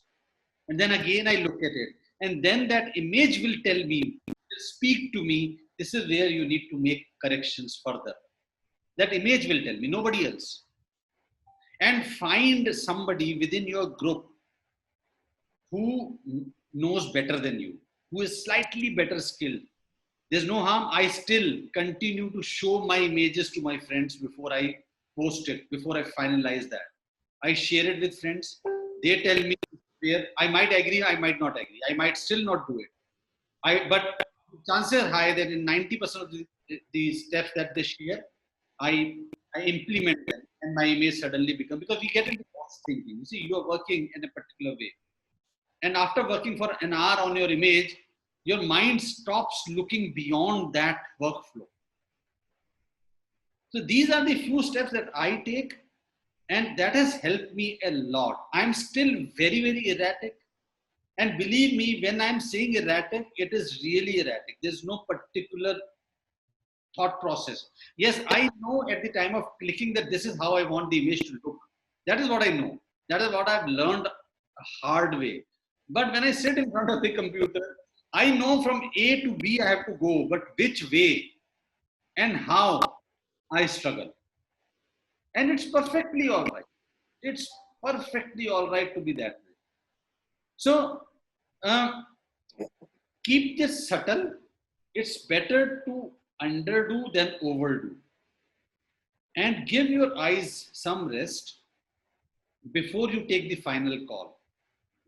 S1: And then again I look at it. And then that image will tell me, will speak to me, this is where you need to make corrections further. That image will tell me, nobody else. And find somebody within your group who knows better than you, who is slightly better skilled. There's no harm. I still continue to show my images to my friends before I post it, before I finalize that. I share it with friends. They tell me where I might agree, I might not agree. I might still not do it. But chances are high that in 90% of the steps that they share, I implement them and my image suddenly becomes, because we get into box thinking. You see, you are working in a particular way. And after working for an hour on your image, your mind stops looking beyond that workflow. So these are the few steps that I take, and that has helped me a lot. I'm still very, very erratic. And believe me, when I'm saying erratic, it is really erratic. There's no particular thought process. Yes, I know at the time of clicking that this is how I want the image to look. That is what I know. That is what I've learned a hard way. But when I sit in front of the computer, I know from A to B I have to go, but which way and how, I struggle. And it's perfectly all right. It's perfectly all right to be that way. So, keep this subtle. It's better to underdo than overdo. And give your eyes some rest before you take the final call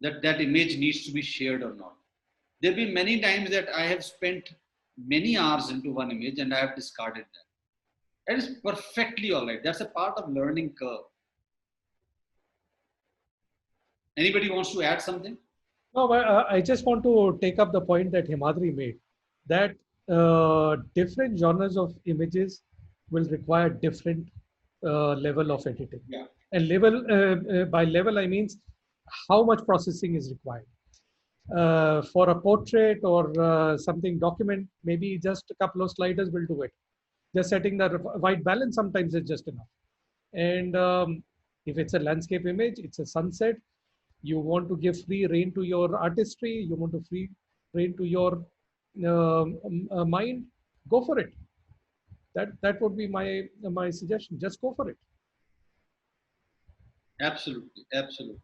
S1: that that image needs to be shared or not. There have been many times that I have spent many hours into one image and I have discarded that. That is perfectly all right. That's a part of learning curve. Anybody wants to add something?
S3: No, but I just want to take up the point that Himadri made, that different genres of images will require different level of editing.
S1: Yeah.
S3: And by level, I means how much processing is required. For a portrait or something document, maybe just a couple of sliders will do it. Just setting the white balance sometimes is just enough. And if it's a landscape image, it's a sunset. You want to give free rein to your artistry. You want to free rein to your mind. Go for it. That would be my suggestion. Just go for it.
S1: Absolutely. Absolutely.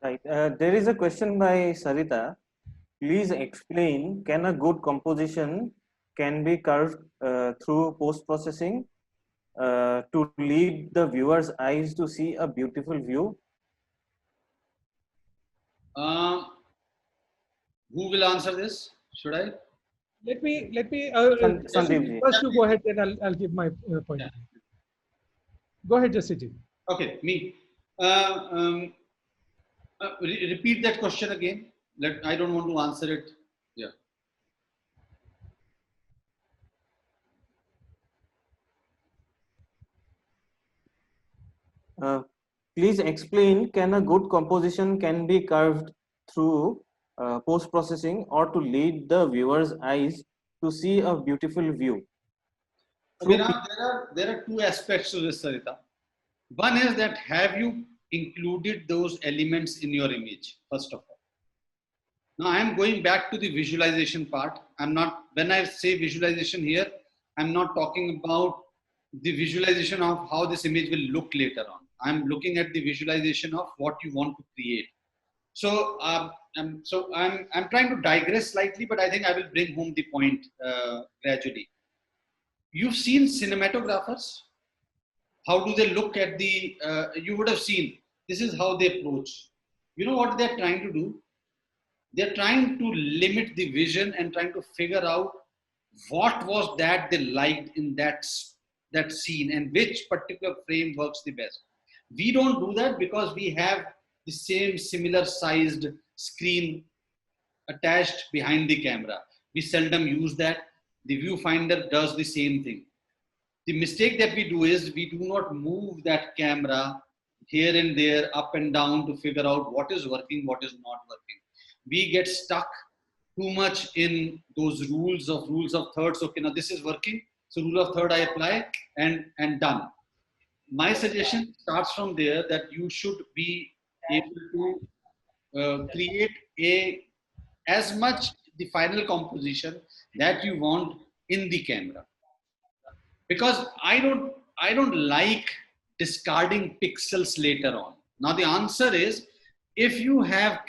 S2: Right. There is a question by Sarita. Please explain, can a good composition can be curved through post-processing to lead the viewer's eyes to see a beautiful view?
S1: Who will answer this? Should I?
S3: Let me
S2: Sandeep ji.
S3: first you go ahead, then I'll give my point.
S1: Yeah.
S3: Go ahead, Jassi ji.
S1: Okay, me. Repeat that question again. I don't want to answer it. Yeah.
S2: Please explain, can a good composition can be curved through post-processing or to lead the viewer's eyes to see a beautiful view?
S1: Okay, now there are two aspects to this, Sarita. One is that have you included those elements in your image, first of all. Now I am going back to the visualization part. I'm not, when I say visualization here, I'm not talking about the visualization of how this image will look later on. I'm looking at the visualization of what you want to create. So, I'm trying to digress slightly, but I think I will bring home the point gradually. You've seen cinematographers. How do they look at the? You would have seen. This is how they approach. You know what they're trying to do? They're trying to limit the vision and trying to figure out what was that they liked in that scene and which particular frame works the best. We don't do that because we have the same similar sized screen attached behind the camera. We seldom use that. The viewfinder does the same thing. The mistake that we do is we do not move that camera here and there, up and down to figure out what is working, what is not working. We get stuck too much in those rules of thirds. Okay, now this is working. So rule of third I apply and done. My suggestion starts from there that you should be able to create as much the final composition that you want in the camera. Because I don't like discarding pixels later on. Now the answer is, if you have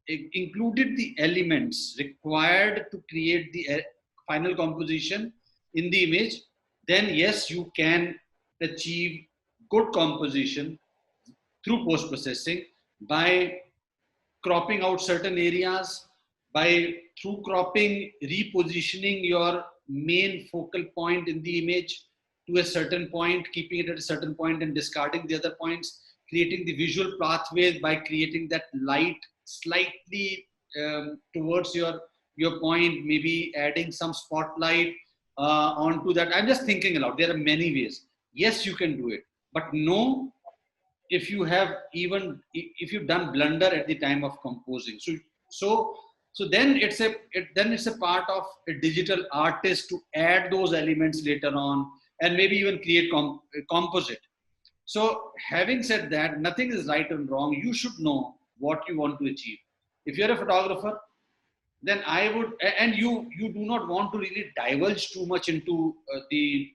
S1: included the elements required to create the final composition in the image, then yes, you can achieve good composition through post-processing by cropping out certain areas, by through cropping, repositioning your main focal point in the image to a certain point, keeping it at a certain point and discarding the other points, creating the visual pathways by creating that light slightly towards your point, maybe adding some spotlight onto that. I'm just thinking aloud. There are many ways. Yes, you can do it, but no, if you've done blunder at the time of composing. So then it's a part of a digital artist to add those elements later on and maybe even create composite. So having said that, nothing is right and wrong. You should know what you want to achieve. If you're a photographer, then I would, and you do not want to really divulge too much into the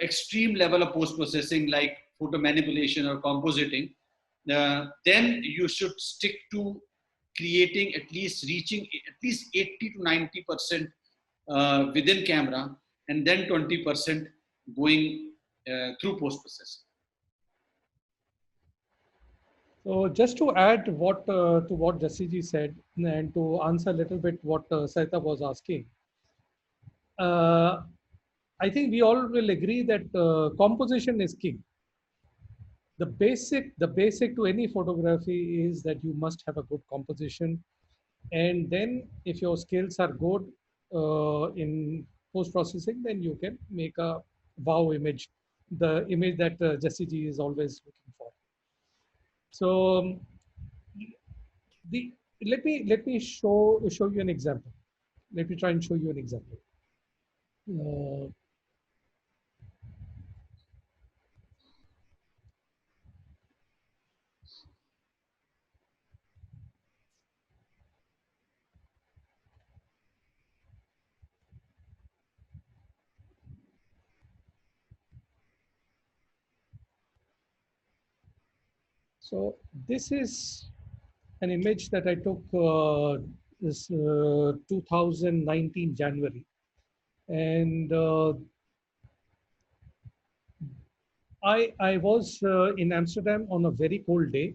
S1: extreme level of post-processing like photo manipulation or compositing, then you should stick to creating reaching at least 80 to 90% within camera, and then 20% going through post processing.
S3: So just to add what to what Jassi ji said, and to answer a little bit what Saita was asking, uh, I think we all will agree that composition is king. The basic to any photography is that you must have a good composition, and then if your skills are good in post processing, then you can make a wow image, the image that Jassi ji is always looking for. So the let me show you an example. Let me try and show you an example. Uh, so this is an image that I took this 2019 January, and I was in Amsterdam on a very cold day,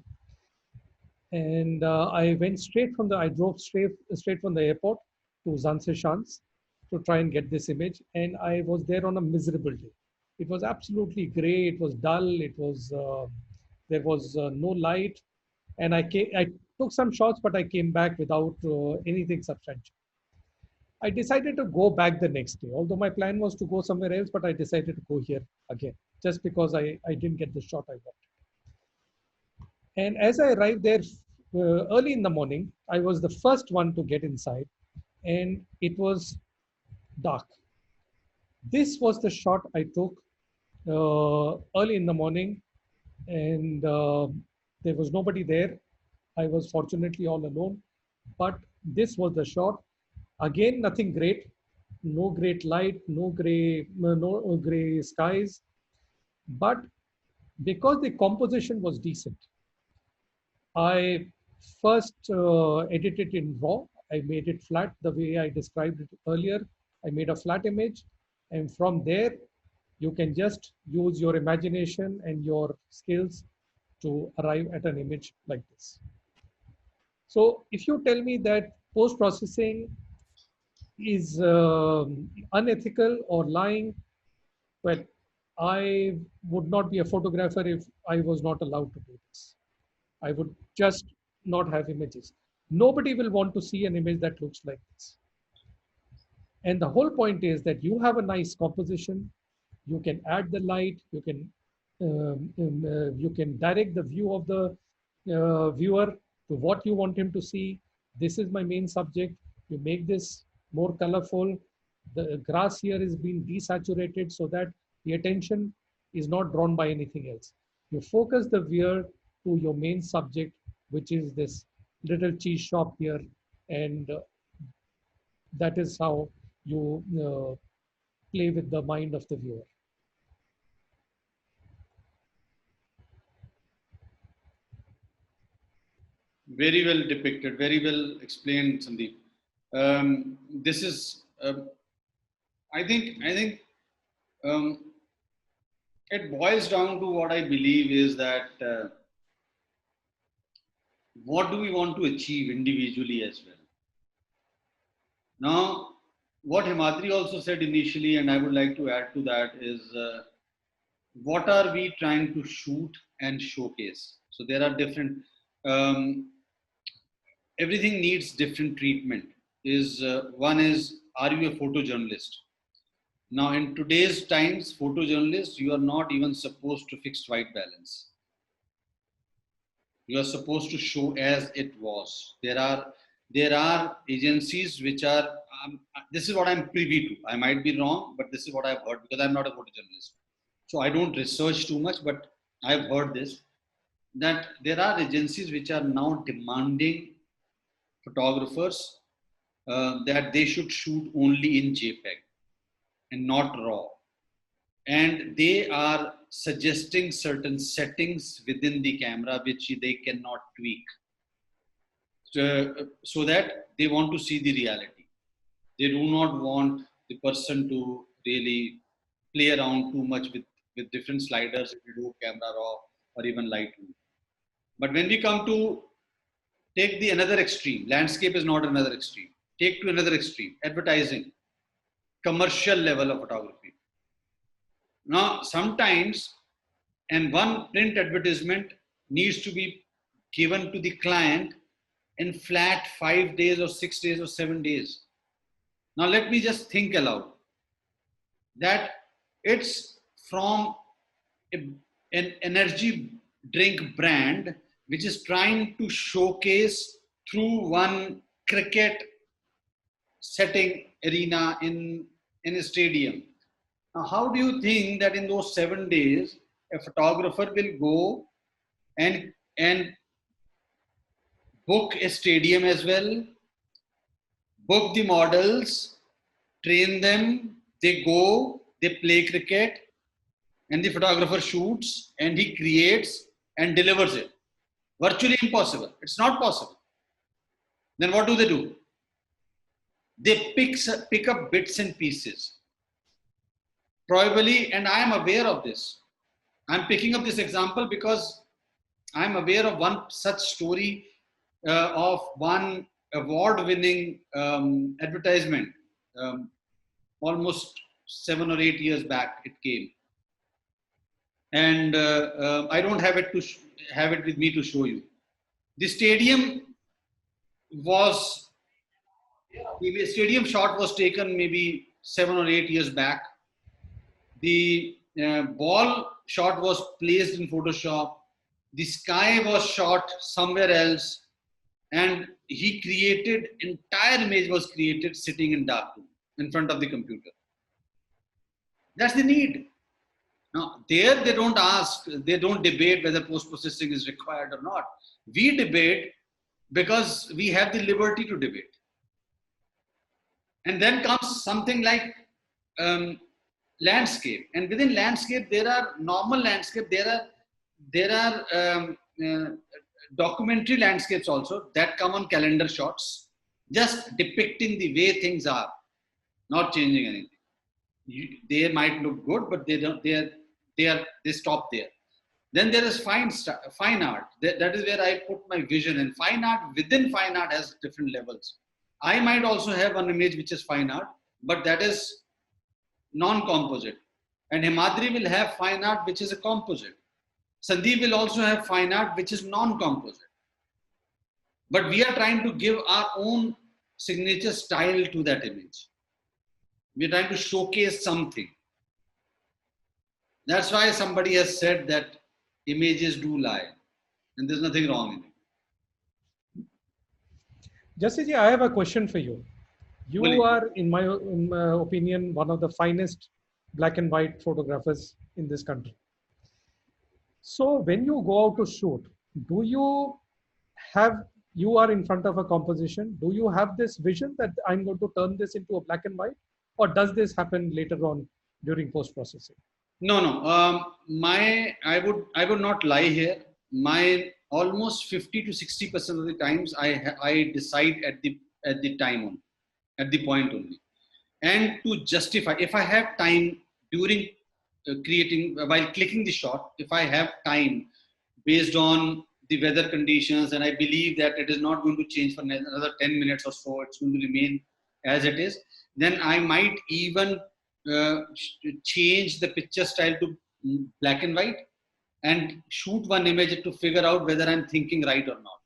S3: and I went straight from the I drove straight from the airport to Zanzibar to try and get this image, and I was there on a miserable day. It was absolutely grey. It was dull. It was there was no light, and I took some shots, but I came back without anything substantial. I decided to go back the next day, although my plan was to go somewhere else, but I decided to go here again just because I didn't get the shot I wanted. And as I arrived there early in the morning, I was the first one to get inside, and it was dark. This was the shot I took early in the morning, and there was nobody there. I was fortunately all alone, but this was the shot. Again, nothing great, no great light, no gray skies, but because the composition was decent, I first edited in RAW. I made it flat the way I described it earlier. I made a flat image, and from there, you can just use your imagination and your skills to arrive at an image like this. So if you tell me that post-processing is unethical or lying, well, I would not be a photographer if I was not allowed to do this. I would just not have images. Nobody will want to see an image that looks like this. And the whole point is that you have a nice composition. You can add the light. You can direct the view of the viewer to what you want him to see. This is my main subject. You make this more colorful. The grass here is being desaturated so that the attention is not drawn by anything else. You focus the viewer to your main subject, which is this little cheese shop here, and that is how you play with the mind of the viewer.
S1: Very well depicted, very well explained, Sandeep. This is, I think, it boils down to what I believe is that what do we want to achieve individually as well. Now, what Himadri also said initially, and I would like to add to that, is what are we trying to shoot and showcase? So there are different. Everything needs different treatment. One is, are you a photojournalist? Now, in today's times, photojournalists, you are not even supposed to fix white balance. You are supposed to show as it was. There are agencies which are. This is what I'm privy to. I might be wrong, but this is what I've heard because I'm not a photojournalist. So I don't research too much, but I've heard this, that there are agencies which are now demanding photographers that they should shoot only in JPEG and not RAW. And they are suggesting certain settings within the camera which they cannot tweak. so that they want to see the reality. They do not want the person to really play around too much with different sliders if you do camera raw or even Lightroom. But when we come to take the another extreme, landscape is not another extreme. Take to another extreme, advertising, commercial level of photography. Now, sometimes, and one print advertisement needs to be given to the client in flat 5 days or 6 days or 7 days. Now, let me just think aloud that it's from an energy drink brand which is trying to showcase through one cricket setting arena in a stadium. Now, how do you think that in those 7 days, a photographer will go and book a stadium as well, book the models, train them, they go, they play cricket, and the photographer shoots and he creates and delivers it? Virtually impossible. It's not possible. Then what do? They pick up bits and pieces. Probably, and I am aware of this. I'm picking up this example because I'm aware of one such story of one award-winning advertisement. Almost 7 or 8 years back, it came, and I don't have it with me to show you. The stadium shot was taken maybe 7 or 8 years back. The ball shot was placed in Photoshop. The sky was shot somewhere else, and he created, entire image was created sitting in darkroom in front of the computer. That's the need. Now, there they don't ask, they don't debate whether post-processing is required or not. We debate because we have the liberty to debate. And then comes something like landscape. And within landscape, there are normal landscape, there are documentary landscapes also that come on calendar shots, just depicting the way things are, not changing anything. They might look good, but they stop there. Then there is fine art. That is where I put my vision. And fine art, within fine art, has different levels. I might also have an image which is fine art, but that is non-composite. And Himadri will have fine art which is a composite. Sandeep will also have fine art which is non-composite. But we are trying to give our own signature style to that image. We are trying to showcase something. That's why somebody has said that images do lie, and there's nothing wrong in it.
S3: Jassi ji, I have a question for you. You
S1: Well,
S3: are, in my opinion, one of the finest black and white photographers in this country. So when you go out to shoot, you are in front of a composition, do you have this vision that I'm going to turn this into a black and white, or does this happen later on during post-processing?
S1: No. I would not lie here. My almost 50 to 60% of the times I decide at the point only. And to justify, if I have time during creating, while clicking the shot, if I have time based on the weather conditions and I believe that it is not going to change for another 10 minutes or so, it's going to remain as it is, then I might even change the picture style to black and white and shoot one image to figure out whether I'm thinking right or not.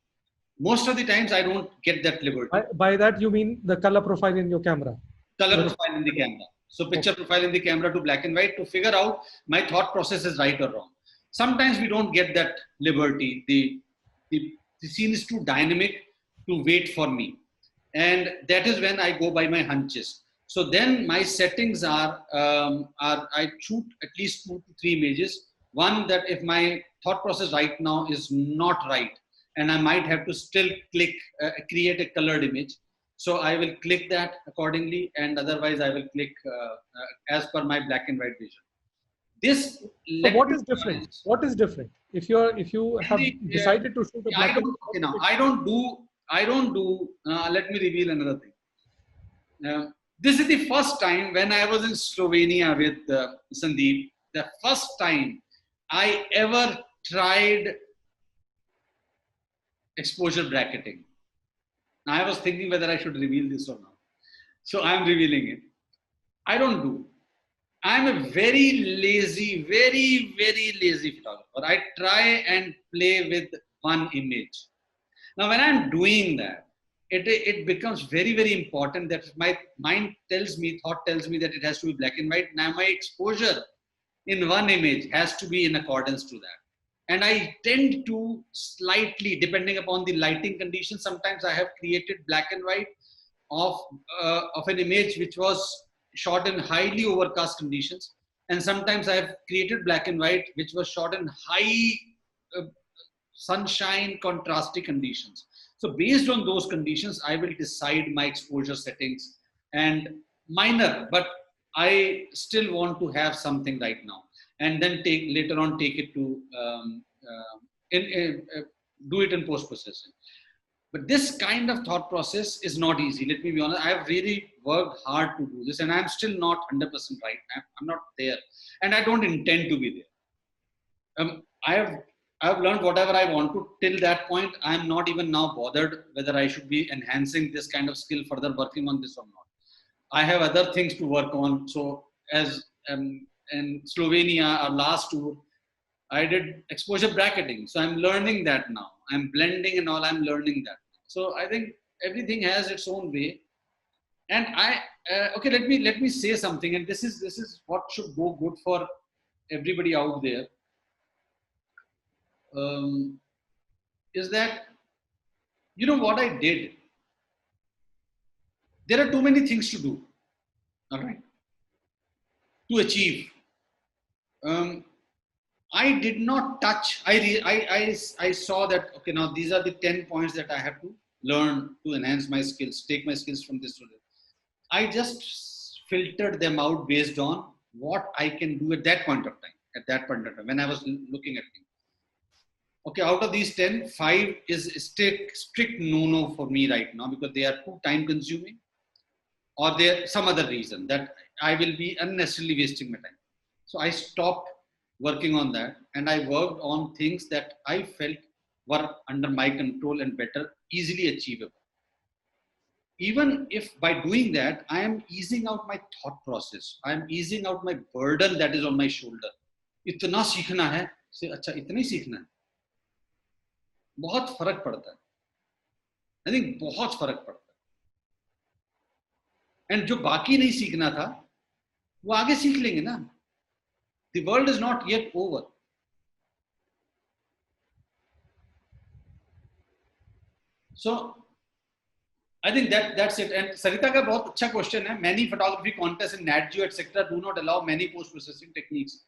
S1: Most of the times I don't get that liberty.
S3: By that you mean the color profile in your camera?
S1: Color profile in the camera. So picture profile in the camera to black and white to figure out my thought process is right or wrong. Sometimes we don't get that liberty. The scene is too dynamic to wait for me. And that is when I go by my hunches. So then my settings are I shoot at least 2 to 3 images. One, that if my thought process right now is not right, and I might have to still create a colored image. So I will click that accordingly, and otherwise I will click as per my black and white vision.
S3: So what is different? What is different? If you have decided to shoot a black and white?
S1: I don't do I don't do, let me reveal another thing. This is the first time when I was in Slovenia with Sandeep, the first time I ever tried exposure bracketing. Now, I was thinking whether I should reveal this or not. So I'm revealing it. I don't do. I'm a very very lazy photographer. I try and play with one image. Now, when I'm doing that, it becomes very important that my mind tells me, thought tells me that it has to be black and white. Now, my exposure in one image has to be in accordance to that. And I tend to slightly, depending upon the lighting conditions, sometimes I have created black and white of an image which was shot in highly overcast conditions, and sometimes I have created black and white which was shot in high uh, sunshine contrasty conditions. So based on those conditions, I will decide my exposure settings, and minor, but I still want to have something right now, and then later on take it to do it in post processing. But this kind of thought process is not easy. Let me be honest. I have really worked hard to do this, and I'm still not 100% right. I'm not there, and I don't intend to be there. I have learned whatever I want to till that point. I'm not even now bothered whether I should be enhancing this kind of skill further, working on this or not. I have other things to work on. So as in Slovenia, our last tour, I did exposure bracketing. So I'm learning that now. I'm blending and all. I'm learning that. So I think everything has its own way. And okay, let me say something. And this is what should go good for everybody out there. Is that, you know what I did? There are too many things to do, all right, to achieve. I did not touch. I saw that, okay, now these are the 10 points that I have to learn to enhance my skills, take my skills from this to this. I just filtered them out based on what I can do at that point of time, when I was looking at things. Okay, out of these 10, 5 is strict no-no for me right now because they are too time consuming, or there some other reason that I will be unnecessarily wasting my time. So I stopped working on that, and I worked on things that I felt were under my control and better, easily achievable. Even if by doing that, I am easing out my thought process, I am easing out my burden that is on my shoulder. इतना सीखना है से अच्छा इतना ही सीखना है, बहुत फर्क पड़ता है. I think बहुत फर्क पड़ता है. And जो बाकी नहीं सीखना था, वो आगे सीख लेंगे ना. The world is not yet over. So I think that's it. And Sarita का बहुत अच्छा question है. Many photography contests in Nat Geo etc. do not allow many post processing techniques.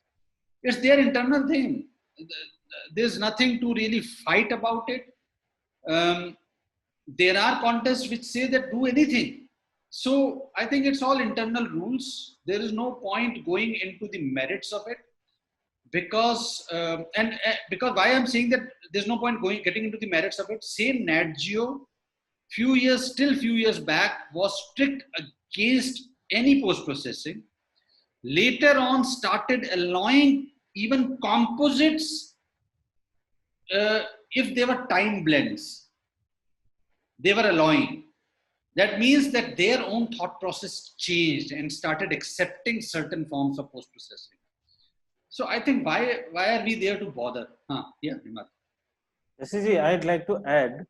S1: It's their internal thing. There's nothing to really fight about it. There are contests which say that do anything. So I think it's all internal rules. There is no point going into the merits of it, because because why I'm saying that there's no point getting into the merits of it. Same Nat Geo, few years back, was strict against any post processing. Later on, started allowing even composites if they were time blends. They were allowing. That means that their own thought process changed and started accepting certain forms of post processing. So I think why are we there to bother? Yeah, Himadri.
S2: Jassi, I'd like to add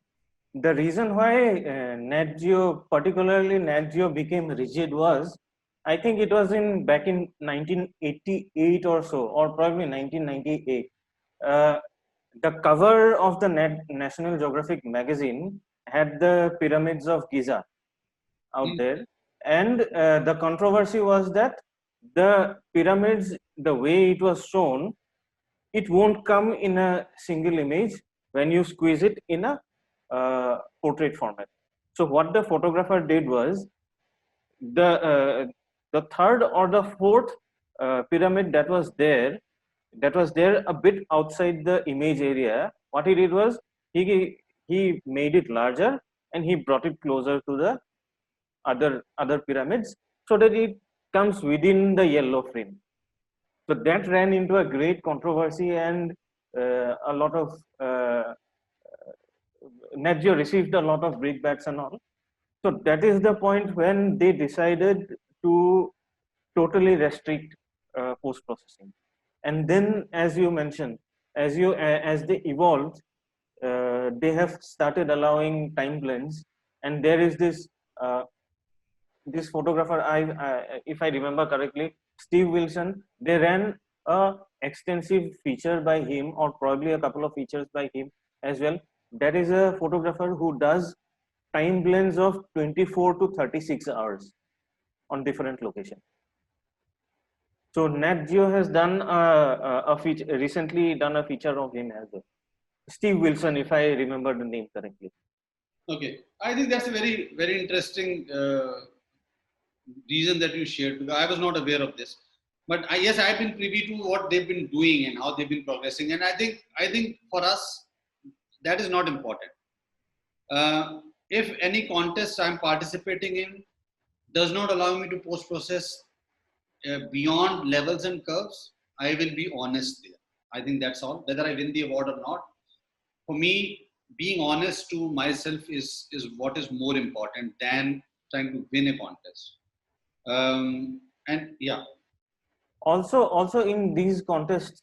S2: the reason why Nat Geo, particularly Nat Geo, became rigid was, I think it was back in 1988 or so, or probably 1998. The cover of the National Geographic magazine had the pyramids of Giza out there, and the controversy was that the pyramids, the way it was shown, it won't come in a single image when you squeeze it in a portrait format. So what the photographer did was, the third or the fourth pyramid that was there a bit outside the image area, what he did was he made it larger and he brought it closer to the other pyramids so that it comes within the yellow frame. So that ran into a great controversy, and a lot of Nat Geo received a lot of brickbats and all. So that is the point when they decided to totally restrict post processing. And then, as you mentioned, as they evolved, they have started allowing time blends, and there is this photographer, if I remember correctly, Steve Wilson, they ran a extensive feature by him, or probably a couple of features by him as well. That is a photographer who does time blends of 24 to 36 hours on different locations. So Nat Geo has done a feature, recently done a feature of him as well. Steve Wilson, if I remember the name correctly.
S1: Okay, I think that's a very, very interesting reason that you shared, because I was not aware of this. But yes, I've been privy to what they've been doing and how they've been progressing. And I think for us, that is not important. If any contest I'm participating in does not allow me to post process beyond levels and curves, I will be honest there. I think that's all. Whether I win the award or not, for me, being honest to myself is what is more important than trying to win a contest. And yeah.
S2: Also in these contests,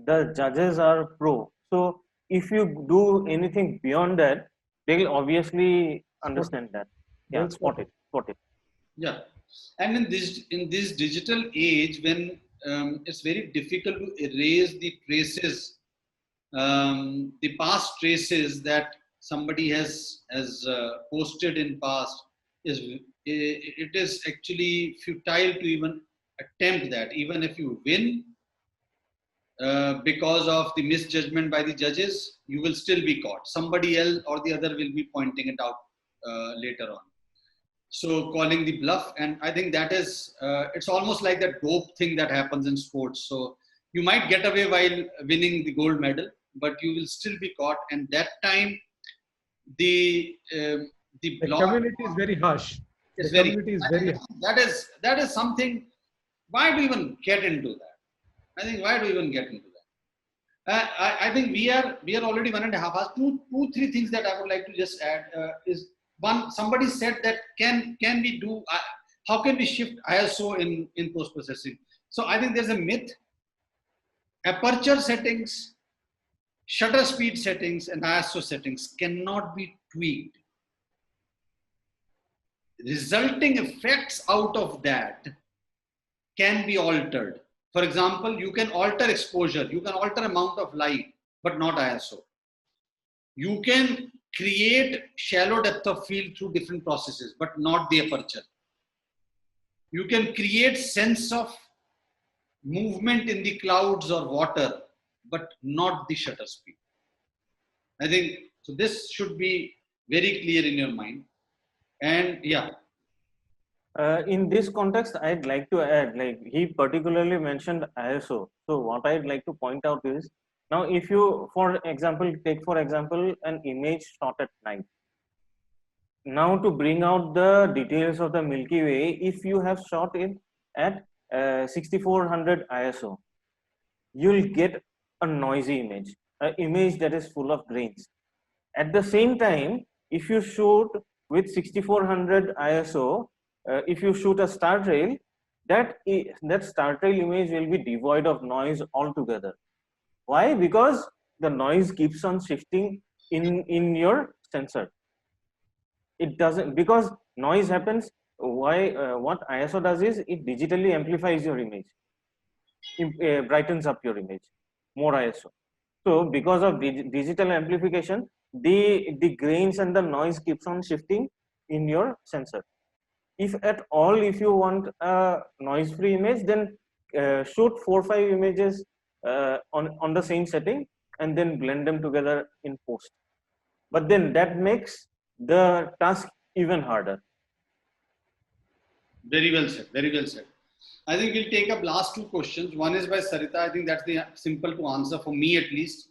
S2: the judges are pro. So if you do anything beyond that, they'll obviously understand that. Yeah,
S3: Well spotted.
S2: spot it.
S1: Yeah, and in this digital age, when it's very difficult to erase the traces, the past traces that somebody has posted in past, it is actually futile to even attempt that. Even if you win, because of the misjudgment by the judges, you will still be caught. Somebody else or the other will be pointing it out later on. So calling the bluff, and I think that is, it's almost like that dope thing that happens in sports. So you might get away while winning the gold medal, but you will still be caught. And that time, the
S3: community is very harsh.
S1: is
S3: The community is very
S1: that is something. Why do you even get into that? I think why do you even get into that? I think we are already 1.5 hours. Three things that I would like to just add is one. Somebody said that can we do? How can we shift ISO in post processing? So I think there's a myth. Aperture settings, shutter speed settings, and ISO settings cannot be tweaked. Resulting effects out of that can be altered. For example, you can alter exposure, you can alter amount of light, but not ISO. You can create shallow depth of field through different processes, but not the aperture. You can create sense of movement in the clouds or water, but not the shutter speed. I think, so this should be very clear in your mind. And yeah.
S2: In this context, I'd like to add, like he particularly mentioned ISO. So what I'd like to point out is, now if you, for example, take for example an image shot at night. Now to bring out the details of the Milky Way, if you have shot it at 6400 ISO, you'll get a noisy image, an image that is full of grains. At the same time, if you shoot with 6400 ISO, if you shoot a star trail, that star trail image will be devoid of noise altogether. Why? Because the noise keeps on shifting in your sensor. It doesn't, because noise happens. Why? What ISO does is it digitally amplifies your image, brightens up your image, more ISO. So because of digital amplification, the grains and the noise keeps on shifting in your sensor. If at all, if you want a noise-free image, then shoot 4 or 5 images on the same setting and then blend them together in post. But then that makes the task even harder.
S1: Very well said. Very well said. I think we'll take up last 2 questions. One is by Sarita. I think that's the simple to answer for me at least.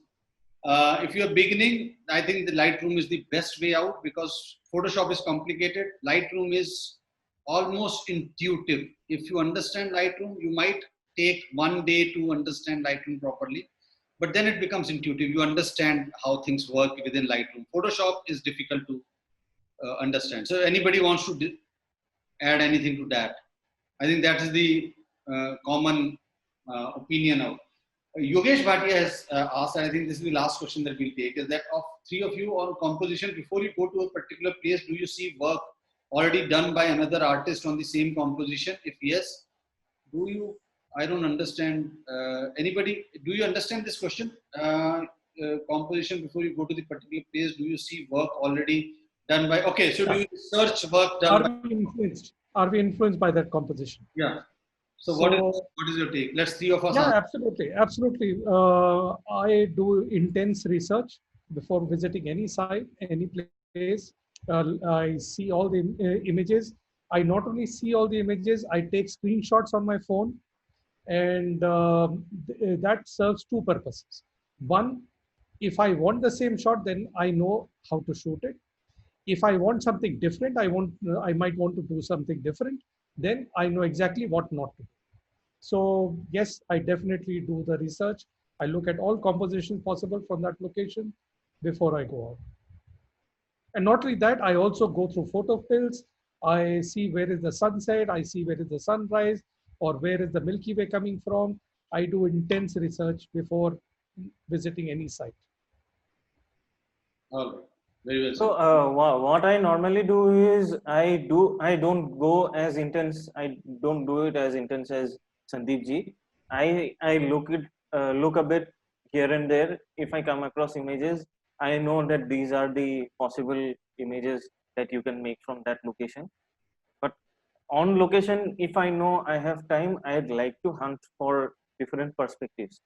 S1: If you're beginning, I think the Lightroom is the best way out because Photoshop is complicated. Lightroom is almost intuitive. If you understand Lightroom, you might take 1 day to understand Lightroom properly, but then it becomes intuitive. You understand how things work within Lightroom. Photoshop is difficult to understand. So anybody wants to add anything to that? I think that is the common opinion of Yogesh Bhatia has asked, and I think this is the last question that we'll take, is that of three of you on composition, before you go to a particular place, do you see work already done by another artist on the same composition? If yes, do you? I don't understand. Anybody, do you understand this question? Composition before you go to the particular place, do you see work already done by? Okay, so do you search work done by?
S3: Are we influenced by that composition?
S1: Yeah. So what is your take? Let's three of us.
S3: Yeah, absolutely. I do intense research before visiting any site, any place. I see all the images. I not only see all the images, I take screenshots on my phone, and that serves two purposes. One, if I want the same shot, then I know how to shoot it. If I want something different, I might want to do something different. Then I know exactly what not to do. So yes, I definitely do the research. I look at all compositions possible from that location before I go out. And not only that, I also go through photo pills. I see where is the sunset, I see where is the sunrise, or where is the Milky Way coming from. I do intense research before visiting any site.
S1: All right. Very well.
S2: So what I normally do is I don't go as intense. I don't do it as intense as Sandeep ji. I look a bit here and there. If I come across images, I know that these are the possible images that you can make from that location. But on location, if I know I have time, I'd like to hunt for different perspectives.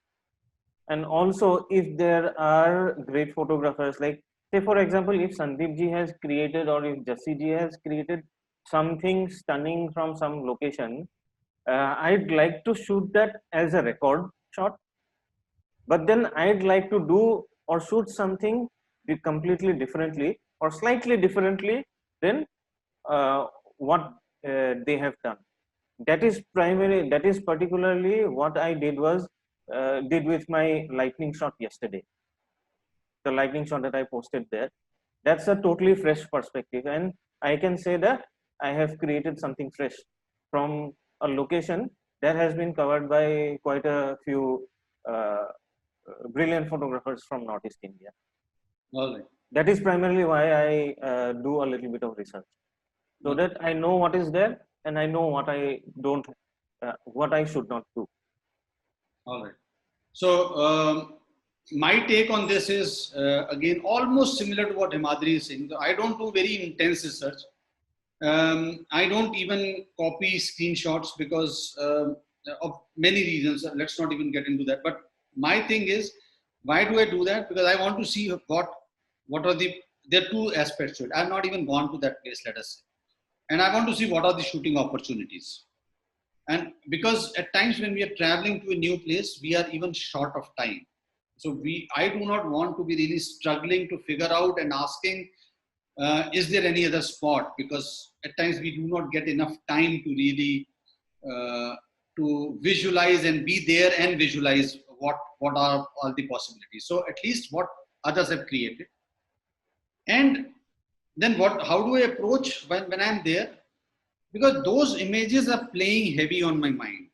S2: And also, if there are great photographers, like say for example, if Sandeep ji has created or if Jassi ji has created something stunning from some location, I'd like to shoot that as a record shot. But then I'd like to do or shoot something completely differently or slightly differently than what they have done. That is particularly what I did with my lightning shot yesterday. The lightning shot that I posted there, that's a totally fresh perspective, and I can say that I have created something fresh from a location that has been covered by quite a few brilliant photographers from Northeast India.
S1: All right.
S2: That is primarily why I do a little bit of research, so that I know what is there and I know what I don't, what I should not do.
S1: All right. So my take on this is again almost similar to what Himadri is saying. I don't do very intense research. I don't even copy screenshots because of many reasons. Let's not even get into that. But my thing is, why do I do that? Because I want to see what are there are two aspects to it. I've not even gone to that place, let us say. And I want to see what are the shooting opportunities. And because at times when we are traveling to a new place, we are even short of time. So I do not want to be really struggling to figure out and asking, is there any other spot? Because at times we do not get enough time to really to visualize and be there and visualize what are all the possibilities. So at least what others have created. And then how do I approach when I'm there? Because those images are playing heavy on my mind.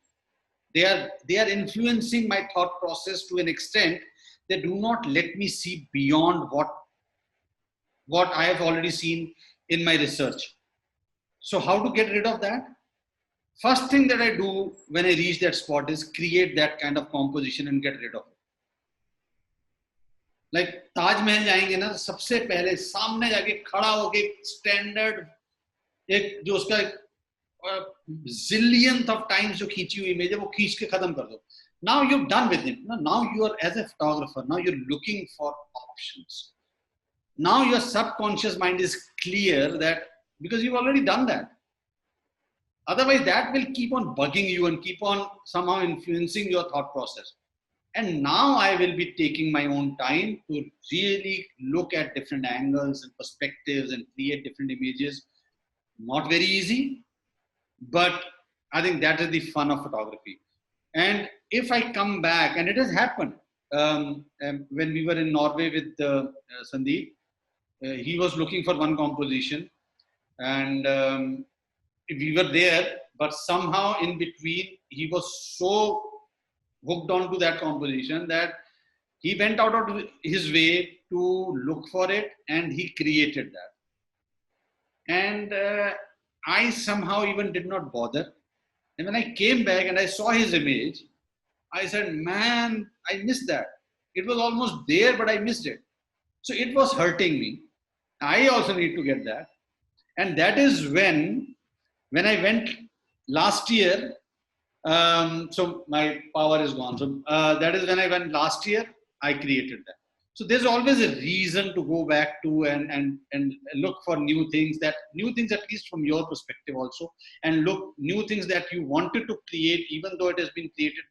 S1: They are influencing my thought process to an extent they do not let me see beyond what I have already seen in my research. So how to get rid of that? First thing that I do when I reach that spot is create that kind of composition and get rid of it. Like Taj Mahal जाएंगे ना, सबसे पहले सामने जाके खड़ा होके standard एक जो उसका zillionth of times जो खींची हुई इमेज है वो खींच के खत्म कर दो. Now you're done with it. Now you are, as a photographer, now you're looking for options. Now your subconscious mind is clear that because you've already done that. Otherwise, that will keep on bugging you and keep on somehow influencing your thought process. And now I will be taking my own time to really look at different angles and perspectives and create different images. Not very easy, but I think that is the fun of photography. And if I come back, and it has happened when we were in Norway with Sandeep, he was looking for one composition, and we were there, but somehow in between, he was so hooked on to that composition that he went out of his way to look for it, and he created that. And I somehow even did not bother. And when I came back and I saw his image, I said, man, I missed that. It was almost there, but I missed it. So it was hurting me. I also need to get that. And that is when I went last year, so my power is gone. So that is when I went last year, I created that. So there's always a reason to go back to and look for new things, at least from your perspective also, and look new things that you wanted to create, even though it has been created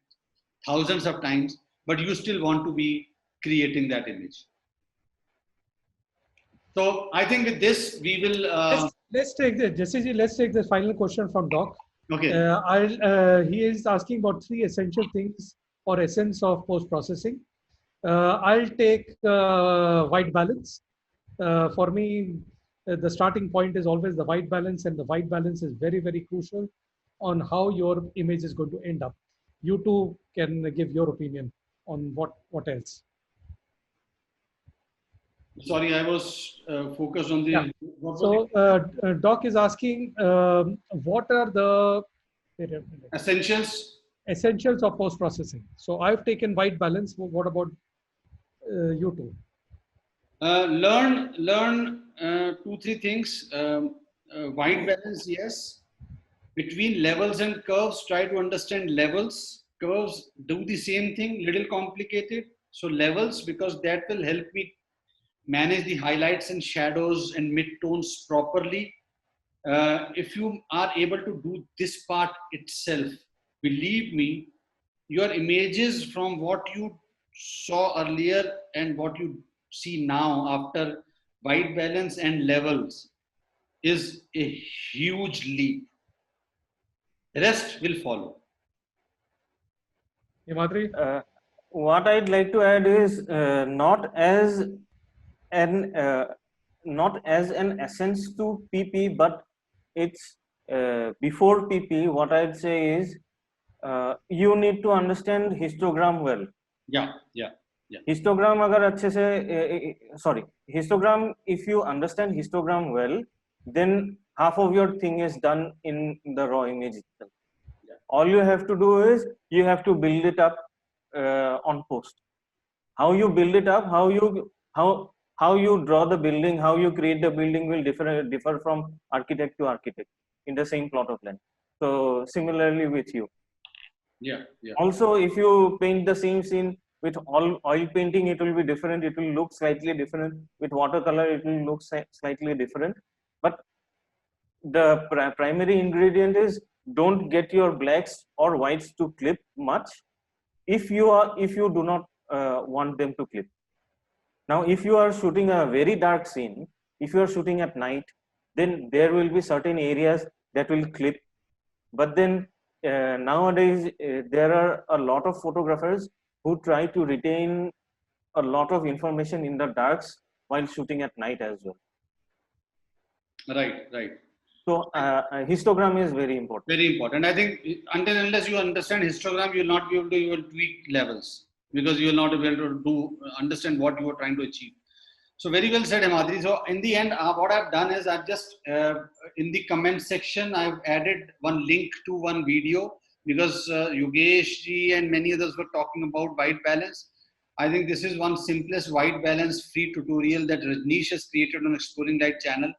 S1: thousands of times, but you still want to be creating that image. So I think with this, we will.
S3: Let's take the Jassi ji. Let's take the final question from Doc.
S1: Okay.
S3: He is asking about 3 essential things or essence of post processing. I'll take white balance. For me, the starting point is always the white balance, and the white balance is very, very crucial on how your image is going to end up. You too can give your opinion on what else.
S1: Sorry, I was focused on the.
S3: Yeah. So Doc is asking, what are the essentials of post processing? So I've taken white balance. What about you two?
S1: Learn 2-3 things. White balance, yes. Between levels and curves, try to understand levels. Curves do the same thing, little complicated. So levels, because that will help me manage the highlights and shadows and mid-tones properly. If you are able to do this part itself, believe me, your images from what you saw earlier and what you see now after white balance and levels is a huge leap. Rest will follow.
S3: Himadri?
S2: What I'd like to add is not as an essence to PP, but it's before PP. What I'd say is you need to understand histogram well.
S1: Yeah.
S2: Histogram agar अच्छे से histogram, if you understand histogram well, then half of your thing is done in the raw image itself. Yeah. All you have to do is you have to build it up on post. How you build it up, how you draw the building, how you create the building will differ from architect to architect in the same plot of land. So similarly with you.
S1: Yeah.
S2: Also, if you paint the same scene with oil painting, it will be different. It will look slightly different. With watercolor, it will look slightly different. But the primary ingredient is don't get your blacks or whites to clip much if you do not want them to clip. Now, if you are shooting a very dark scene, if you are shooting at night, then there will be certain areas that will clip. But then nowadays, there are a lot of photographers who try to retain a lot of information in the darks while shooting at night as well.
S1: Right.
S2: So histogram is very important.
S1: Very important. I think unless you understand histogram, you will not be able to even tweak levels, because you will not be able to understand what you are trying to achieve. So very well said, Himadri. So in the end, what I've done is I've just, in the comment section, I've added one link to one video, because Yogesh ji and many others were talking about white balance. I think this is one simplest white balance free tutorial that Rajneesh has created on Exploring Light channel.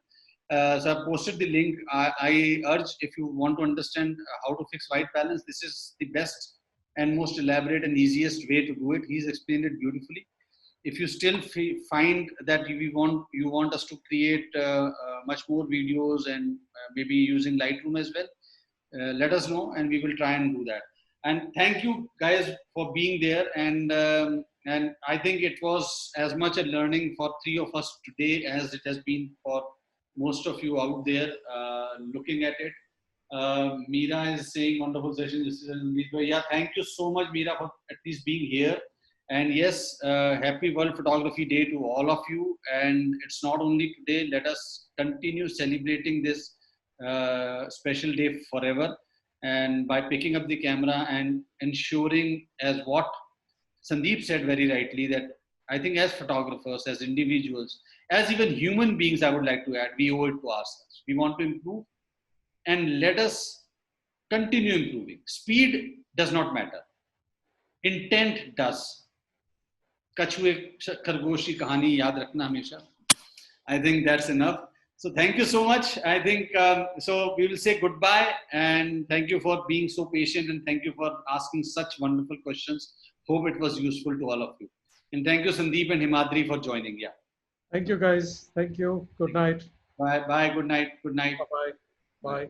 S1: So I posted the link. I urge, if you want to understand how to fix white balance, this is the best and most elaborate and easiest way to do it. He's explained it beautifully. If you still find that you want us to create much more videos and maybe using Lightroom as well, let us know and we will try and do that. And thank you guys for being there. And I think it was as much a learning for three of us today as it has been for most of you out there looking at it. Meera is saying wonderful session. Yeah, thank you so much, Meera, for at least being here. And yes, happy World Photography Day to all of you. And it's not only today. Let us continue celebrating this special day forever. And by picking up the camera and ensuring, as what Sandeep said very rightly, that I think as photographers, as individuals, as even human beings, I would like to add, we owe it to ourselves. We want to improve, and let us continue improving. Speed does not matter. Intent does. कछुए खरगोश की कहानी याद रखना हमेशा. I think that's enough. So thank you so much. I think so we will say goodbye, and thank you for being so patient, and thank you for asking such wonderful questions. Hope it was useful to all of you. And thank you, Sandeep and Himadri, for joining. Yeah.
S3: Thank you, guys. Thank you. Good night.
S1: Bye. Bye. Good night. Good night.
S3: Bye-bye. Bye.